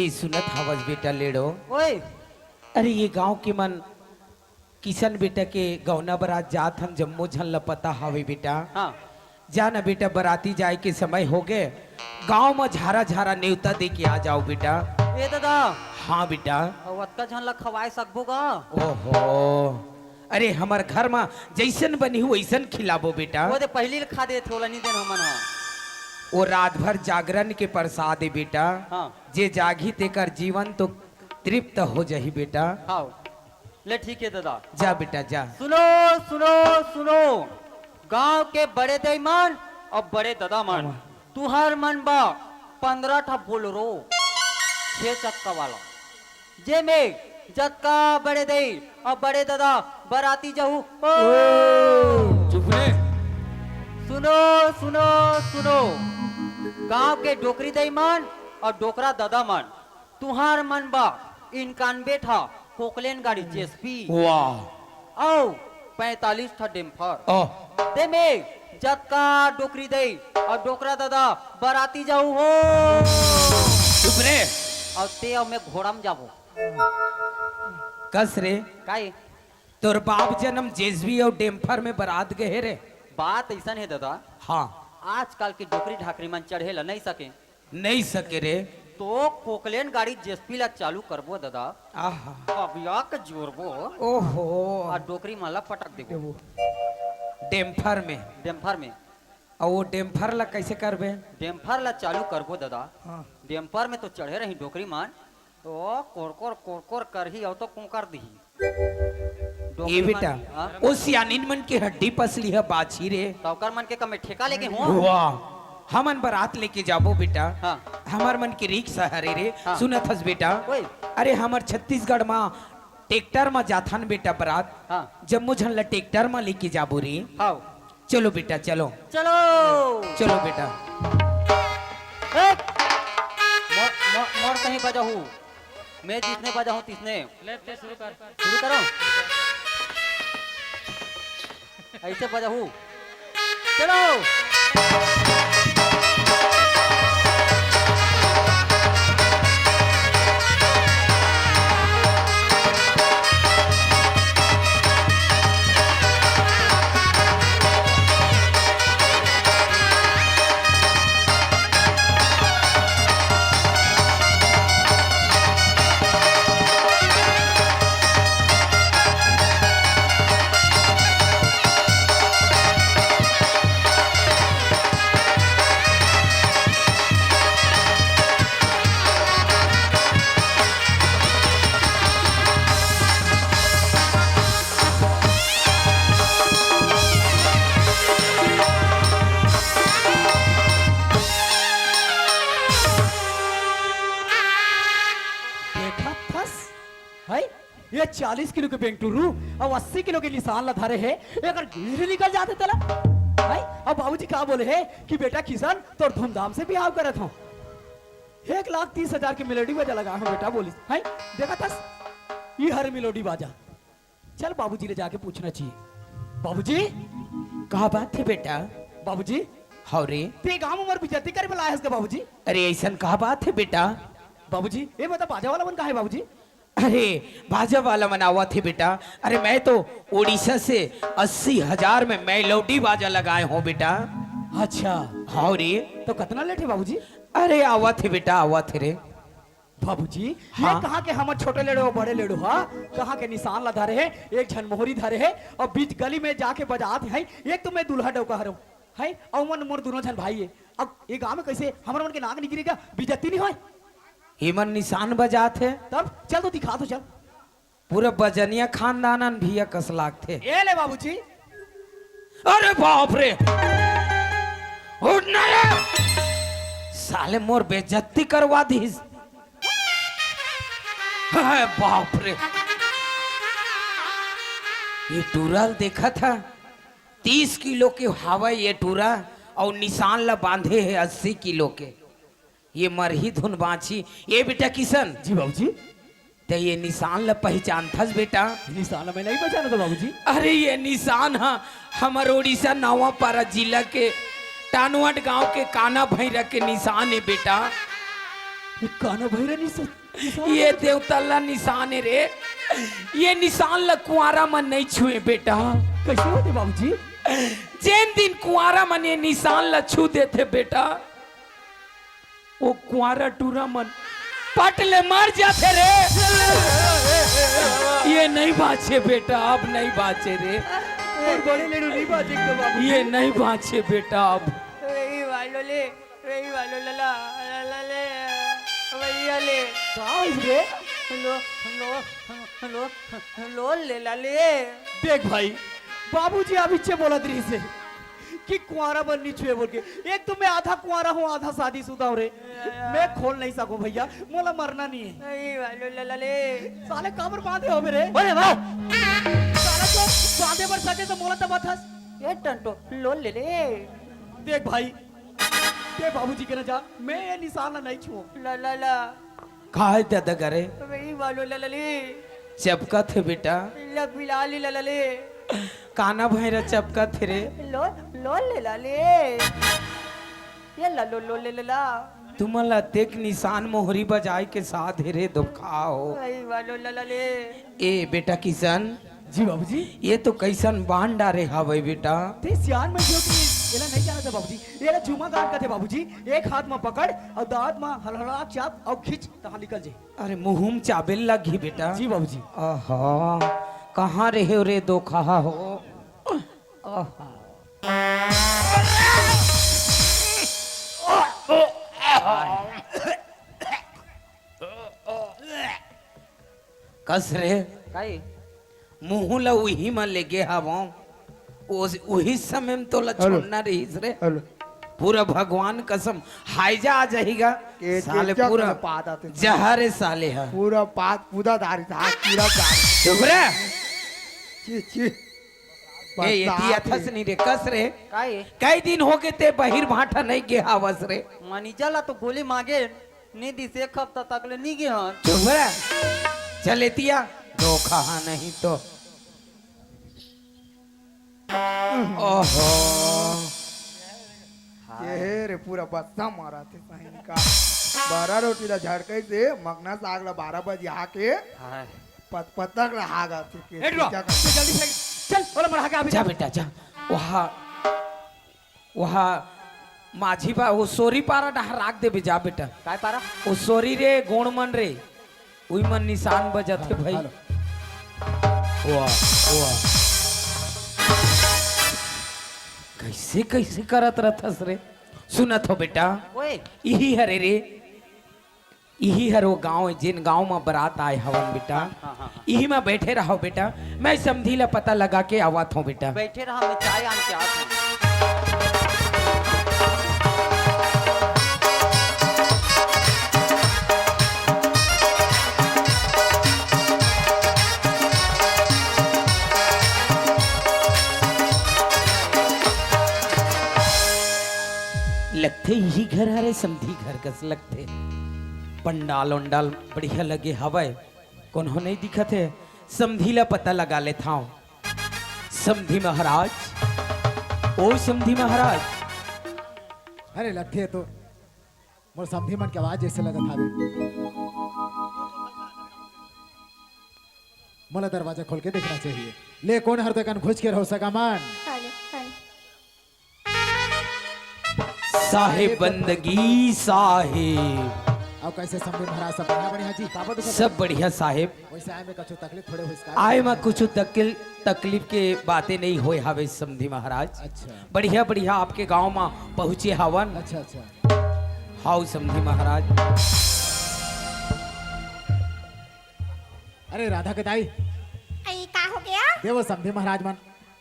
ई सुनत हवस बेटा लेड़ो ओए अरे ये गांव के मन किशन बेटा के गौना बरात जात हम जम्मू झन लपता हवे बेटा हाँ जा ना बेटा बराती जाए के समय हो गए गांव में झारा झारा न्योता दे के आ जाओ बेटा ए दादा हाँ बेटा अतका झन ला खवाए सकबो गा ओहो अरे हमार घर में जैसन बनी हो वैसन खिलाबो बेटा वो दे पहली खा दे थोला नहीं देन हमन हा वो रात भर जागरण के प्रसाद है बेटा हाँ जे जागी तेकर जीवन तो तृप्त हो जाही बेटा हाँ ले ठीक है दादा जा बेटा जा सुनो सुनो सुनो गांव के बड़े दईमान और बड़े दादा मन तुहार मन बा 15 ठा बोलरो 6 चक्का वाला जे में जक्का बड़े दई और बड़े दादा बराती जाहू चुप रे सुनो सुनो सुनो गांव के डोकरी दईमान और डोकरा दादा मन तुहार मन बा इनकान बेठा कोकलेन गाड़ी जेएसपी वाह आओ 45 ठा डेम्फर ओह दे में जक्का डोकरी दे और डोकरा दादा बराती जाऊ हो चुप रे और ते और मैं घोड़ा में जाबो कस रे काई तोर बाप जन्म जेसबी और डेम्फर में बारात गए रे बात ऐसा है दादा हाँ आजकल के डोकरी ढाकरी मन चढ़ेला नहीं सके नहीं सके रे तो कोकलेन गाड़ी जेएसपी ला चालू करबो दादा आहा अब याक जोरबो ओहो और डोकरी माला पटक देबो डेम्फर में डेम्फर में और वो डेम्फर ला कैसे करबे डेम्फर ला चालू करबो दादा डेम्फर में तो चढ़े रही डोकरी मान तो कोरकोर करही और तो कोकर दही ये बेटा वो सियानिन मन की हड्डी पसली है बाछी रे तौकर मन के कमे ठेका लेके हो वाह हमन बारात लेके जाबो बेटा हाँ। हमार मन की रिक्शा हरे रे हाँ। सुनत हस बेटा ओए। अरे हमार छत्तीसगढ़ में ट्रैक्टर में जाथन बेटा बारात हाँ। जम्मू झन ला ट्रैक्टर में लेके जाबो रे हाँ चलो बेटा चलो चलो चलो बेटा मोर कहीं बजा हूँ मैं जिसने बजा हूँ तिसने शुरू करो ऐसे बजा हूँ चलो देखा थस है ये 40 किलो के बेंगटुरू और 80 किलो के निशान ला धरे है अगर गिर निकल जाते तला है अब बाबूजी का बोले है कि बेटा किसान तो धूमधाम से बिहाव करत हूँ 1,30,000 की मेलोडी बाजा लगा हूँ बेटा बोली है देखा थस ये हर मेलोडी बाजा चल बाबूजी ले जाके पूछना चाहिए बाबूजी कहा बात थी बेटा बाबूजी हाँ रे ते गांव उमर बिजती करे बुलाया है बाबूजी अरे ऐसा कहा बात है बेटा बाबूजी ये बता बाजा वाला मन कहा है बाबूजी अरे बाजा वाला मनावा थे बेटा अरे मैं तो उड़ीसा से 80,000 में मेलोडी बाजा लगाए हूँ बेटा अच्छा हाँ रे तो कितना लेट है बाबूजी अरे आवा थे बेटा आवा थे रे बाबूजी ये हाँ? कहाँ के हमर छोटे लेड़ो और बड़े लेड़ो हा कहाँ के निशान ला धरे है एक झनमोहरी धरे है और बीच गली में जाके बजात है एक तो मैं दूल्हा डौका हरो है और मन मोर दोनों झन भाई है अब ये गांव में कैसे हमारे मन के नाक नहीं गिरेगा बिजती नहीं होए हिमन निशान बजात है तब चल तो दिखा तो चल पूरा बजनिया खानदानन भी कसलाक थे। ए ले बाबूजी अरे बाप रे उठना रे साले मोर बेइज्जती करवा दीस। हाय बाप रे ये टूरल देखा था 30 किलो के हवा ये टूरा और निशान ला बांधे है 80 किलो के ये मरही धुन बाछी। ये बेटा किशन जी बाबूजी ते ये निशान ला पहचान थस बेटा? निशान में नहीं पहचाना था बाबूजी। अरे ये निशान है हमारे उड़ीसा नवापारा जिला के टानवट गांव के काना भैरा के निशान है बेटा। ये काना भैरा निशान ये देवतल्ला निशान है रे। ये निशान ला कुआरा मन नहीं छुए बेटा। कैसे होते बाबूजी? जिन दिन कुआरा मन ये निशान ला छू देते बेटा वो कुआरा टूरा मन पटले मर जाते रे। ये नहीं बाचे बेटा अब नहीं बाचे रे। और बड़े लेड़ो नहीं बाजे तो बाबू ये नहीं बाचे बेटा अब। वही वालो ले लला लला ले वही ले कहाँ है रे? लो ले ला ले। देख भाई बाबूजी आप इच्छे बोला दरी से कि कुआरा बननी छुए बोल के एक तो मैं आधा कुआरा हूँ आधा शादीशुदा हूँ रे मैं खोल नहीं सकूं भैया मोला मरना नहीं है। वही वालो लला ले साले काबर बांधे हो मेरे अरे वाह साला तो बांधे पर सके तो मोला तब थस। ये टंटो लो ले ले देख भाई देख बाबूजी के ना जा मैं ये निशान नहीं छुओ। ला ला ला काहे दादा करे वही वालो लला ले चपका थे बेटा लग बिला ले लला ले काना भैरा चपका थे रे। लो लो ले ला ले ये ला लो ले ला तुम्हाला तेक निशान मोहरी बजाई के साथ रे दुखाओ। वही वालो लला ले ए बेटा किशन जी बाबूजी ये तो कैसन बांध डारे हवे बेटा। ते सियान में जो कि येला नहीं जाना था बाबूजी येला चुमा गाड़ का थे बाबूजी एक हाथ में पकड़ और दांत में हलहला चाप और खींच तहां निकल जे। अरे मुहुम चाबेल लगी बेटा। जी बाबूजी आहा कहाँ रहे हो रे दो कहा हो। आहा कस रे काई मुँह ला वही में लेके हवा वही समय में तो ला छोड़ना रहीस रे। पूरा भगवान कसम हाइजा आ जाएगा साले पूरा जहर है साले है पूरा पात पूरा दारी था कीड़ा दारी चुप रे। ची ची ए ये दिया थस नहीं रे कस रे काई कई दिन हो गए ते बहिर भाटा नहीं के हवस रे। मानी चला तो गोली मांगे नहीं दी से हफ्ता तक ले नहीं गए हन चुप रे चले तिया धोखा नहीं तो ओहो ये रे पूरा बस्ता मारा थे सही का 12 रोटी ला झड़के से मगना साग ला 12 बजे आके पतक ला हागा थे ए ड्रो जल्दी से चल बोला मर के जा बेटा जा वहाँ वहाँ माझी बा वो सोरी पारा डहा राख दे जा बेटा। काय पारा वो सोरी रे गोण मन रे उई मन निशान बजत है भाई। वाह वाह कैसे कैसे करत रहथस रे। सुनत हो बेटा ओए यही हरे रे यही हर वो गाँव जिन गाँव में बारात आए हवन बेटा यही में बैठे रहो बेटा मैं समझी ला पता लगा के आवत हूँ बेटा। बैठे रहा मैं चाय आन के आता हूं लगते यही घर हरे समधी घर कस लगते पंडाल उंडाल बढ़िया लगे हवाए कौन नहीं दिखत है समधी ला पता लगा ले था। समधी महाराज ओ समधी महाराज अरे लगते तो मोर समधी मन के आवाज जैसे लगत हावे। मोला दरवाजा खोल के देखना चाहिए। ले कौन हर तकन घुस के रहो सका मन साहेब बंदगी साहेब और कैसे समझे महाराज सब बढ़िया बढ़िया जी का बटू सब बढ़िया साहेब। वैसे आए में कछु तकलीफ थोड़े हुई आए में कुछ तकलीफ के बातें नहीं होए हवे समधी महाराज। अच्छा बढ़िया बढ़िया आपके गांव में पहुँचे हवन। अच्छा अच्छा हाउ समधी महाराज। अरे राधा के दाई आई का हो गया देवो समधी महाराज मन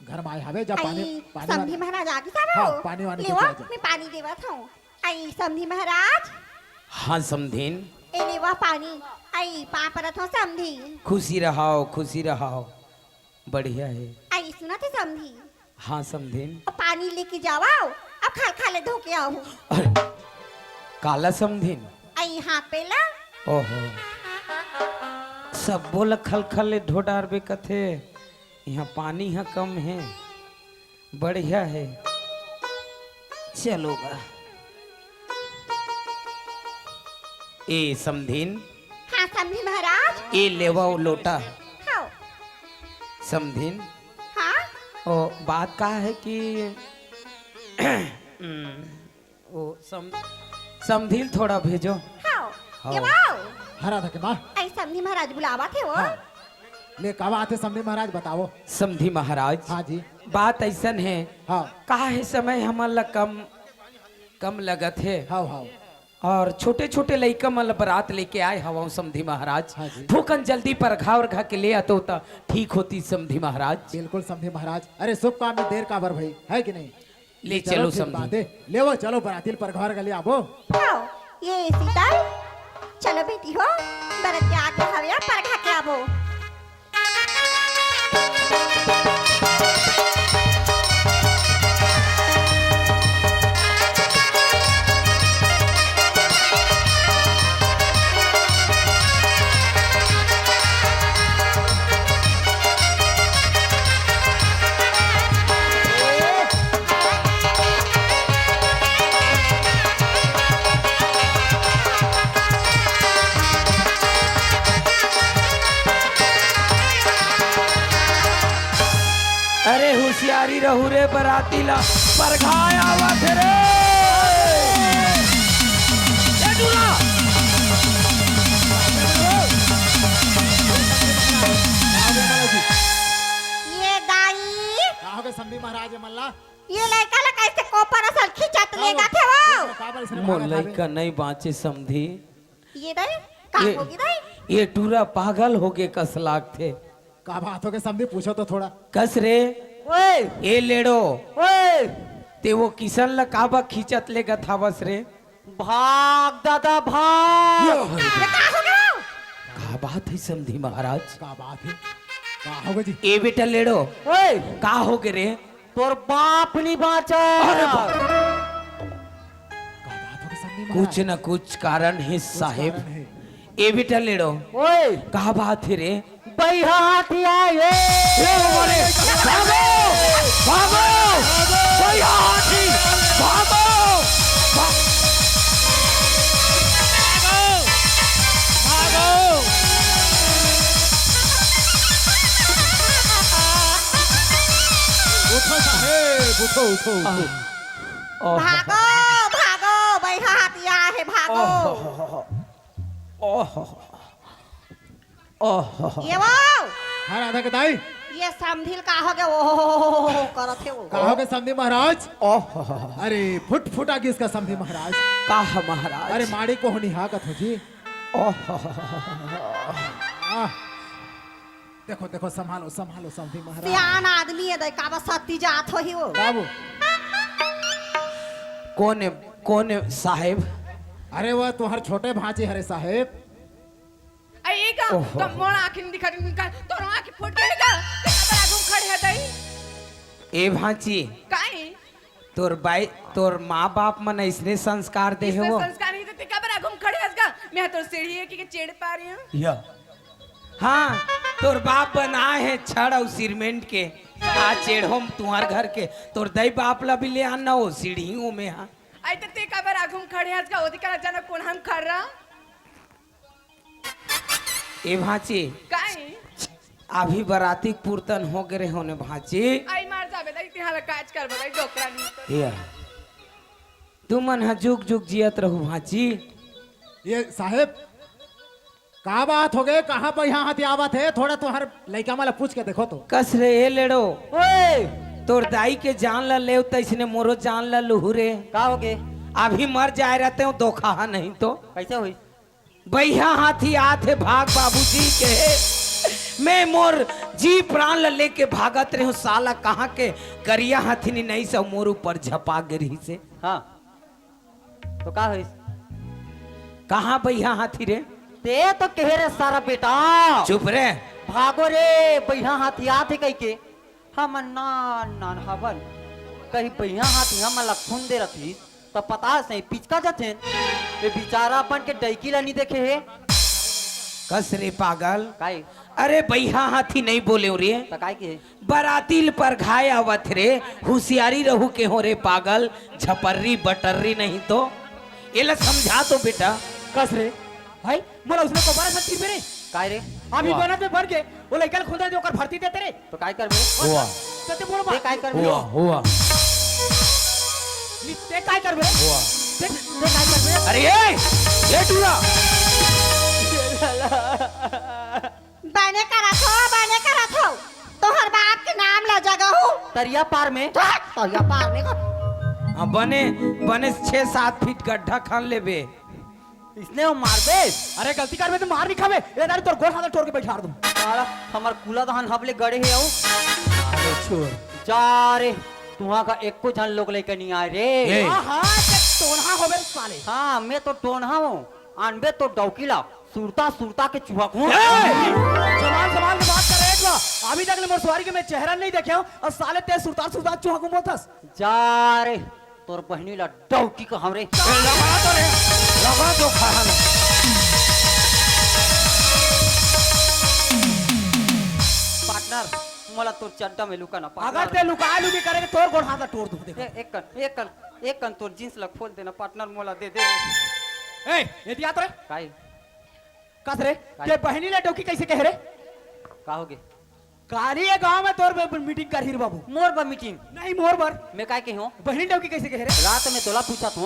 घर में आए हवे जब पानी आई पानी समधी वानी- महाराज आगे साहब हाँ, पानी वानी लेवा के पिया मैं पानी देवत हूँ आई समधी महाराज हाँ समधीन। ए लेवा पानी आई पा परत हो समधी खुशी रहाओ खुशी रहाओ। बढ़िया है। आई सुना थे समधी हाँ समधीन। और पानी लेके जाओ अब खा खा ले धो के आओ अरे काला समधीन। आई हाथ पे ला ओहो सब बोल खल खल ढोडार बे कथे। यहाँ पानी यहाँ कम है। बढ़िया है चलोगा। ए समधीन हाँ समधी महाराज ए लेवा वो लोटा। हाँ समधीन हाँ ओ बात का है कि ओ समधीन थोड़ा भेजो। हाँ हाँ। ये वाओ हाँ राधा के माँ आई समधी महाराज बुलावा थे वो हाँ। ले कहा आते समधी महाराज बताओ। समधी महाराज हाँ जी बात ऐसन है हाँ कहा है समय हमारा कम लगत है हाँ हाँ और छोटे छोटे लइका मल बारात लेके आए हवा समधी महाराज। हाँ जी। थोकन जल्दी पर घा के ले आते होता ठीक होती समधी महाराज। बिल्कुल समधी महाराज। अरे शुभ काम में देर का बर भाई है कि नहीं ले चलो फिर समधी। बांधे ले वो चलो बरातिल पर घर गले आबो। हाँ ये सीताल चलो बेटी हो बरत के आके हवे पर खा के आबो अरे होशियारी रहू रे बराती ला पर घाया आवत रे। ए दूल्हा! ये दाई कहा के समधी महाराज मल्ला ये लड़का ला कैसे कोपर असल खिंचत लेगा थे वो काबर इसने मोर भागा था लइका नहीं बाँचे समधी। ये दाई का ये- होगी दाई ये टूरा पागल हो गए कस लाग थे। का बात हो के समधी पूछो तो थोड़ा। कस रे ओए ए लेड़ो ओए ते वो किसन ला काबा खींचत ले गथावस रे। भाग दादा भाग। ये का हो गया का बात है समधी महाराज। का बात है का होगा जी ए बेटा लेड़ो ओए का हो गए रे। तोर बाप नहीं बाचा। का बात हो के समधी महाराज कुछ न कुछ कारण है साहेब। कारण है। ए बेटा लेड़ो ओए का बात है रे। बैहा हाथी आए भागो भागो भैया हाथी भागो उठो साहेब उठो उठो उठो। भागो भागो बैहा हतिया है भागो ये वो हाँ राधा के दाई ये समधिल का हो गया ओ करत है वो कहा के समधी महाराज। अरे फुट फुट आगे इसका समधी महाराज। का महाराज। अरे माड़ी को होनी हाँ कथो जी। आह, देखो देखो संभालो संभालो समधी महाराज। सियान आदमी है दे का बस सत्ती जात हो ही वो बाबू कौन है साहेब। अरे वह तुम्हारे छोटे भांजे हरे साहेब। आई का ओहो। तो मोर आँखें दिखा का तोर आँखें फूट गई का ते कबर आगू खड़े है दई ए भांची काई तोर माँ बाप मन इसने संस्कार दे है इसमें वो। संस्कार नहीं देते कबर आगू खड़े है का मैं तो सीढ़ी है कि चेड़ पा रही हूं या हाँ तोर बाप बनाए है छड़ और सीमेंट के आ चेढ़ोम तुम्हार घर के तोर दई बाप ला भी ले आना हो सीढ़ियों में। हाँ आई तो ते कबर आगू खड़े है का ओदी का जाना कौन हम खड़ रहा ए भांची काई अभी बराती पूर्तन हो गए होने भांची। आई मार जाबे दई तिहारा काज कर बदाई डोकरा नहीं तो या तू मन हा जुग जुग जियत रहू भांची। ये साहेब का बात हो गए कहाँ पर यहाँ हाथी आवत है थोड़ा तो हर लड़का वाला पूछ के देखो तो कस रे ए लेड़ो ओए तोर दाई के जान ला ले तैसने मोरो जान ला लुहू रे का हो गए अभी मर जाए रहते हो धोखा नहीं तो कैसे हुई भैया हाथी आते भाग बाबूजी के मैं मोर जी प्राण ला लेके भागत रहे हूँ साला कहाँ के करिया हाथी नहीं सब मोर ऊपर झपा गिरी से हाँ तो का हुई कहाँ भैया हाथी रे ते तो कह रे सारा बेटा चुप रे भागो रे बढ़िया हाथी आते कह के हम नान हवन कहीं बढ़िया हाथी हम लखुन दे रखी तो पता सही पिचका जाते ये बेचारा अपन के डैकी ला नहीं देखे है कस रे पागल काई अरे भैया हाथी नहीं बोले रे तो काई के बरातील पर घाय आवत रे होशियारी रहू के हो रे पागल झपर्री बटर्री नहीं तो ये ला समझा तो बेटा कस रे भाई मोला उसने कोबारा से तीर मेरे काय रे अभी बनत में भर के वो लइकन खुदा जो कर भर्ती देते रे तो काय कर बे हुआ तते बोल ते काय कर बे हुआ ते काय कर बे हुआ ते काय कर बे अरे ये टूरा बने करा थो तोहर बाप के नाम ला जगह हो तरिया पार में तोया पार में हाँ, बने 6-7 फीट गड्ढा खान ले बे इसने वो मार बे अरे गलती कर बे तो मार नहीं खावे ए दारी तोर गोड़ हाथ तोड़ के बैठा दूं साला हमार कुला दहन हबले गड़े है अरे छोड़ जा रे तुहा का एक को जन लोग लेकर नहीं आए रे ए। हां हां ते तोनहा होबे साले हाँ मैं तो टोनहा हूँ अनबे तो डौकीला सुरता के चूहा हूँ जवान जवान की बात कर रहे हो अभी तक ले मोर सवारी के मैं चेहरा नहीं देखे हूं और साले ते सुरतार चूहा को मोथस जा रे तोर बहनी ला डौकी को हमरे लगा दो खाना पार्टनर मला तोर चड्डा में लुका ना अगर ते लुकाए लुकी करेंगे तोर गोड़ हाथ तोड़ दूं देखो एक कन तोर जींस ला खोल देना पार्टनर मोला दे दे ए ये दिया तोरे काई कस रे ते बहनी ले डोकी कैसे कह रे का होगे कारी ये गांव में तोर मीटिंग कर हीर बाबू मोर बा मीटिंग नहीं मोर बर मैं काय के हूँ बहनी डोकी कैसे कह रे रात में तोला पूछा तू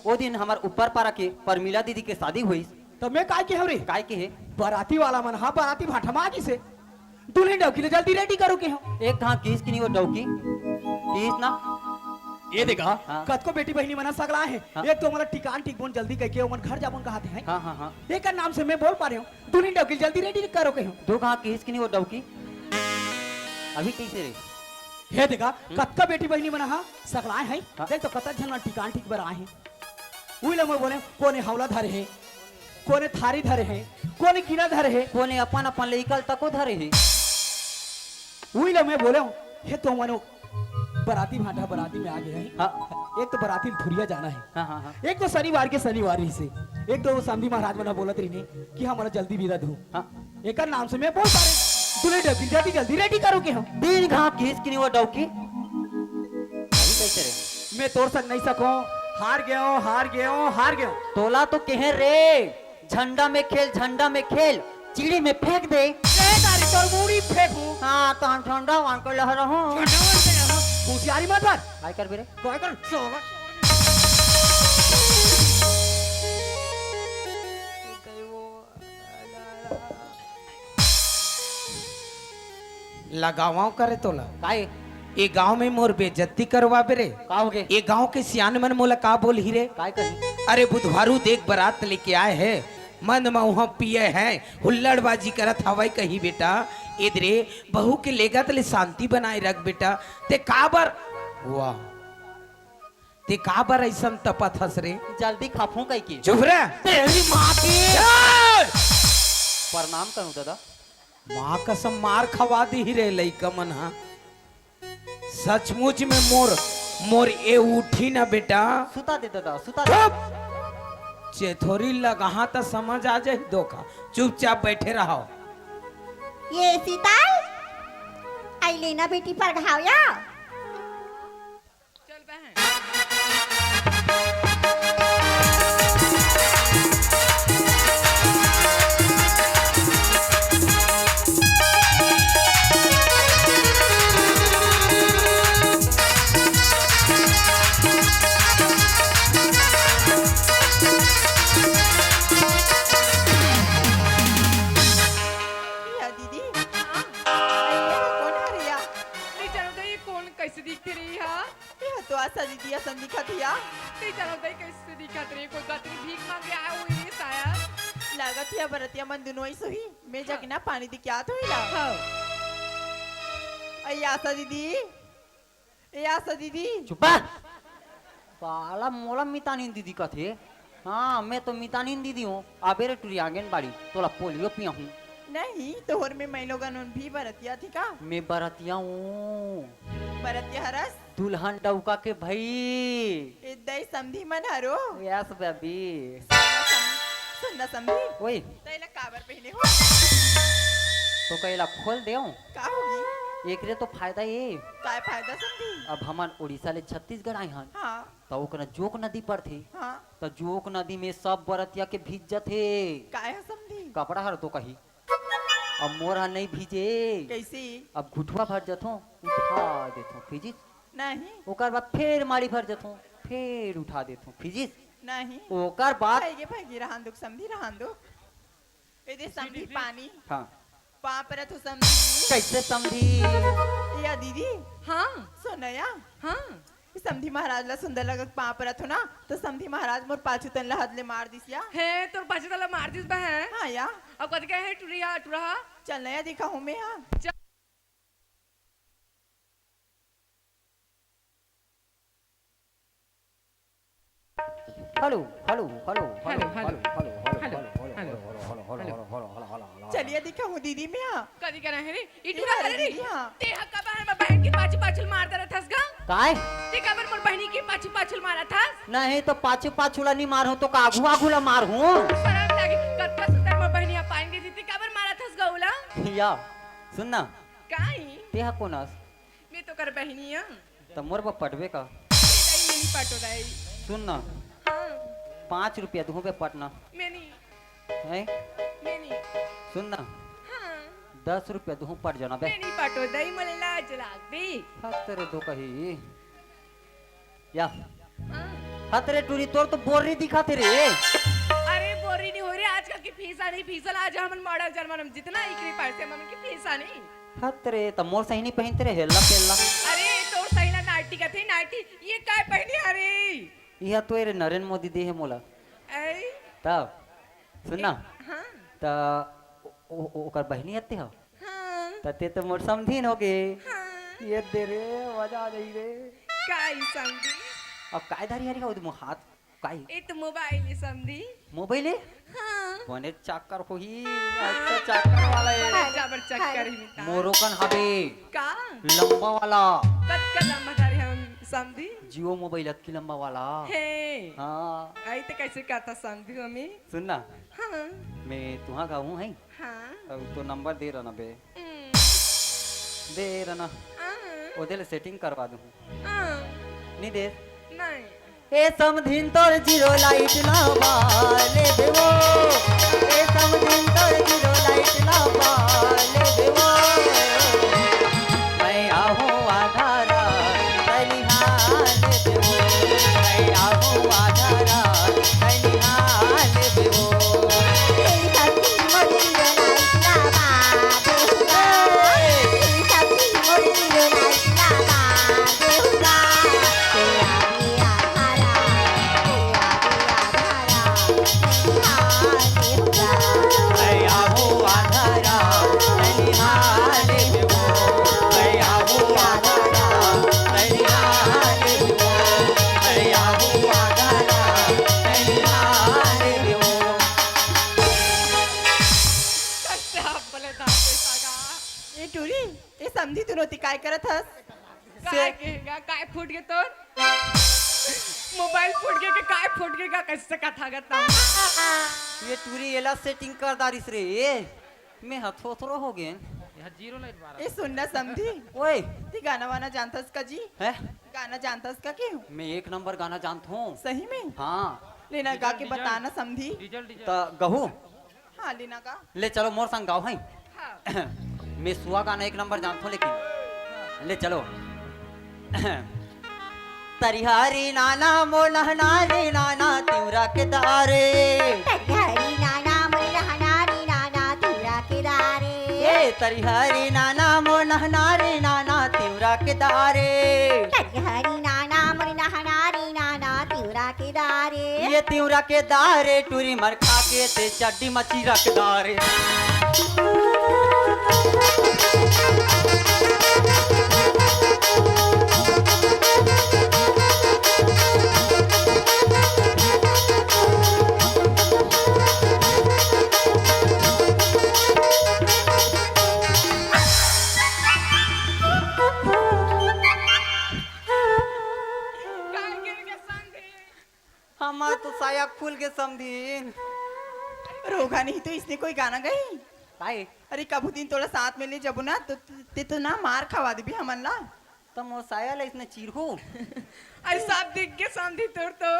वो दिन हमार ऊपर पारा के परमिला दीदी के शादी हुई तो मैं काय के हरे काय के है बाराती वाला मन हां बाराती भाठमा की से दुल्हन डोकी ले जल्दी रेडी करो के हो एक कहाँ किस की नहीं वो डौकी किस ना ये देखा हाँ। कत को बेटी बहनी मना सगला है हाँ। एक तो मतलब टिकान ठीक बोन जल्दी कह के ओमन घर जाबन कहते हैं हाँ हाँ हाँ एक का नाम से मैं बोल पा रही हूँ दुल्हन डोकी जल्दी रेडी करो के हो दो कहाँ किस की नहीं वो डौकी अभी कैसे रे हे देखा कत का बेटी बहनी मना हां सगला है हाँ। देख तो कत झन टिकान ठीक बर आए हैं उही ले मैं बोले कोने हवला धरे है कोने थारी धरे है कोने गिना धरे है कोने अपन अपन लेकल तको धरे है वही ले मैं बोले हूँ हे तो मनो बराती भाटा बराती में आ गए हैं हाँ एक तो बराती में धुरिया जाना है हाँ हाँ हाँ एक तो शनिवार के शनिवार ही से एक तो समधी महाराज मना बोलत रही ने कि हमारा जल्दी विदा दो हाँ एक नाम से मैं बोल पा रहे दूल्हे डबी जल्दी जल्दी रेडी करो के हम दिन कहाँ किस की नहीं वो डौकी अभी कैसे रे मैं तोड़ सक नहीं सकूं हार गया हूं तोला तो कहे रे झंडा में खेल चिड़ी में फेंक दे तारी तोर मूड़ी फेंकू हाँ तो हम ठंडा वहां को लह रहा हूँ होशियारी मत कर काय कर बे रे कोई कर लगावाओ करे तोला काय ये गांव में मोर बेइज्जती करवा बे रे का हो गए ये गांव के सियान मन मोला का बोल ही रे काय कही अरे बुधवारू देख बारात लेके आए हैं मन मऊहा पिए हैं हुल्लड़बाजी करत हवाई कही बेटा इधरे बहू के लेगा तले शांति बनाए रख बेटा ते काबर वाह ते काबर ऐसा तपत हस रे जल्दी खाफू कई की चुप रे तेरी माँ की प्रणाम करूं दादा माँ कसम मार खवा दी ही रे लइका मन हा सचमुच में मोर ए उठी ना बेटा सुता दे दादा सुता दे चुप चेथोरी लगा तो समझ आ जाए धोखा चुपचाप बैठे रहो ये सीताल आई लेना बेटी पर घाव या चल बहन दीदी असन दिखत हिया ते चलो दई कैसे दिखत रे कोई गतरी भीख मांगे आया हुई रे शायद लागत हिया बरतिया मन दुनो ही सोही मैं जगना पानी दिक्यात होइला हाँ अय आशा दीदी ए आशा दीदी चुप पाला मोला मितानी दीदी का थे। हाँ मैं तो मितानी दीदी हूँ आबेरे टूरी आंगनबाड़ी तोला पोलियो पिया हूँ। नहीं तोहर में मैं लोगन उन भी बरतिया थी का मैं बरतिया हूँ बरतिया हरस दुल्हन डौका के भाई। इदई समधी मन हरो यस बेबी। सुनना समधी ओए तैला काबर पहने हो तो कैला खोल दे का होगी एक रे तो फायदा ये काय फायदा समधी अब हमन उड़ीसा ले छत्तीसगढ़ आए हन हाँ तो ओकरा जोक नदी पर थी हाँ तो जोक नदी में सब बरतिया के भीज जाते काय है समधी कपड़ा हर तो कही अब मोर हा नहीं भीजे कैसी अब घुटवा भर जथो उठा देथो फिजिस नहीं ओकर बाद फिर माड़ी भर जथो फिर उठा देथो फिजिस नहीं ओकर बाद भाई भाई रहान दुख समधी रहान दुख इधर समधी पानी हाँ पा पर तो समधी कैसे समझी या दीदी हाँ सुनया हाँ समधी महाराज ला सुंदर लगत पा पर हो ना तो समधी महाराज मोर पाछू तन ला हदले मार दिसिया है तोर पाछे तला मार दिस बा है हाँ या अब कद के है टुरिया टुरहा चल नया दिखा हूँ मैं हाँ hello hello hello hello, hello hello, hello चलिए दिखा हूँ दीदी मैं हाँ कदी कहना है रे ई टुरा अरे करे रे दीदी, हाँ। ते हक्का बहन में बहन की पाछू पाछू मारता रहथस गा काय ते कबर मोर बहनी की पाछू पाछू मारा था नहीं तो पाछू पाछूला नहीं मार हूँ तो कागू आगूला मार हूँ शर्म लागे कत्ता सुंदर मोर बहनी पानी दे दी कबर मारा थस गौला या सुनना काई ते हा कोनस मैं तो कर बहनी हूं तो मोर बा पटवे का नहीं नहीं पाटो दाई सुनना हां 5 रुपया दूँ पे पटना मैं नहीं है मैं नहीं सुनना हां 10 रुपया दूँ पट जाना बे मैं नहीं पाटो दाई मला लाज लागदी हतरे दो कही या हां हतरे टूरी तोर तो बोरी दिखाते रे अरे बोरी नहीं हो रही आजकल की फीसा नहीं फीसल आज हमन मॉडल जर्मन जितना इकरी पैसे हमन की फीसा नहीं हतरे तो मोर सही नहीं पहनते रे हेल्ला पेल्ला अरे तो सही ना नाटी का थे नाटी ये काय पहनी अरे यह तो रे नरेंद्र मोदी दे है मोला ऐ तब सुनना हां त ओकर बहनी हते हो हां तते तो मोर समझीन होगे हां ये दे रे मजा आ जाई रे काय समझी अब काय धारी हरी का उद हाथ काय ए तो मोबाइल समझी मोबाइल है हां बने चक्कर होही अच्छा चक्कर वाला है जाबर चक्कर ही मिटा मोरोकन हबे का लंबा वाला कद कदम मधारी हम समझी जियो मोबाइल की लंबा वाला हे हाँ आई तो कैसे कहता समझी हमें सुनना हां मैं तुहाँ का हूँ है हां अब तो नंबर दे रहा ना बे हम्म, दे रहा ना हां ओदे ले सेटिंग करवा दूँ हां नहीं दे नहीं ए समधिन तोर जीरो लाइट ना बाले देवो ए समधिन तोर जीरो लाइट ना बाले देवो मैं आहूँ आधारा बलिहाल देवो मैं आहूँ आधारा बलिहाल देवो तेरी शक्ति मोरी लाइट लावा देहुगा तेरी शक्ति मोरी लाइट लावा देहुगा तेरा दिया धारा देहुगा मैं आहूँ आधारा बलिहाल देवो मैं आहूँ आधारा बलिहाल देवो मैं आहूँ आधारा बलिहाल देवो कैसे आप बोले दाते सागा ये टूरी ये समधी तू नोती काय करत हस काय केगा काय फूट गए तोर मोबाइल फूट गए के काय फूट गए का कैसे कथा करता ये टूरी एला सेटिंग कर दारिस रे मैं हथोथरो हो गए ये सुनना समधी ओए ती गाना वाना जानतस का जी है गाना जानतस का क्यों मैं 1 नंबर गाना जानता हूँ सही में हाँ लेना गा के बताना समधी तो गहू हाँ लेना का ले चलो मोर संग गाओ है हां मैं सुआ गाना 1 नंबर जानता हूँ लेकिन ले चलो तरिहारी नाना मोलहना रे नाना तिवरा के दारे हरी नाना मोरी हनारी नाना तुरा के दारे ए तरिहारी नाना मोलहना रे नाना तिवरा के दारे हरी नाना मोरी तिवरा के दारे ये तिवरा के दारे टूरी मर खा के ते चड्डी मची रख दारे काहे गिर के संधी हमार तो साया खुल के समझीन रोगा नहीं तो इसने कोई गाना गई काहे अरे कबू दिन थोड़ा साथ में ले जबू ना तो ते तो ना मार खवा दे भी हमन ला तम वो साया ले इसने चीर हो आई सब दिख के संधी तोड़ तो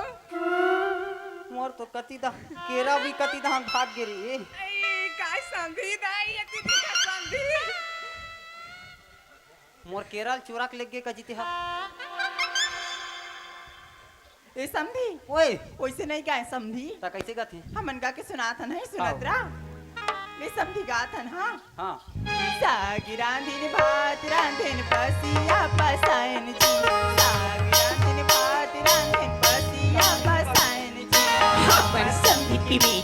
मोर तो कति दा केरा भी कति दा हम भाग गिरी आई काय संधी दाई ये दीदी का संधी मोर केरल चोरा के लेके गे कजिते हा ए समझी ओए वैसे नहीं गाए समझी ता कैसे गथी हमन गा के सुना था नहीं सुनत रा ले समझी गा था हाँ हां सागी रांधिन भात रांधिन पसिया पसायन जी सागी रांधिन भात रांधिन पसिया पसायन जी अपन समझी पीवी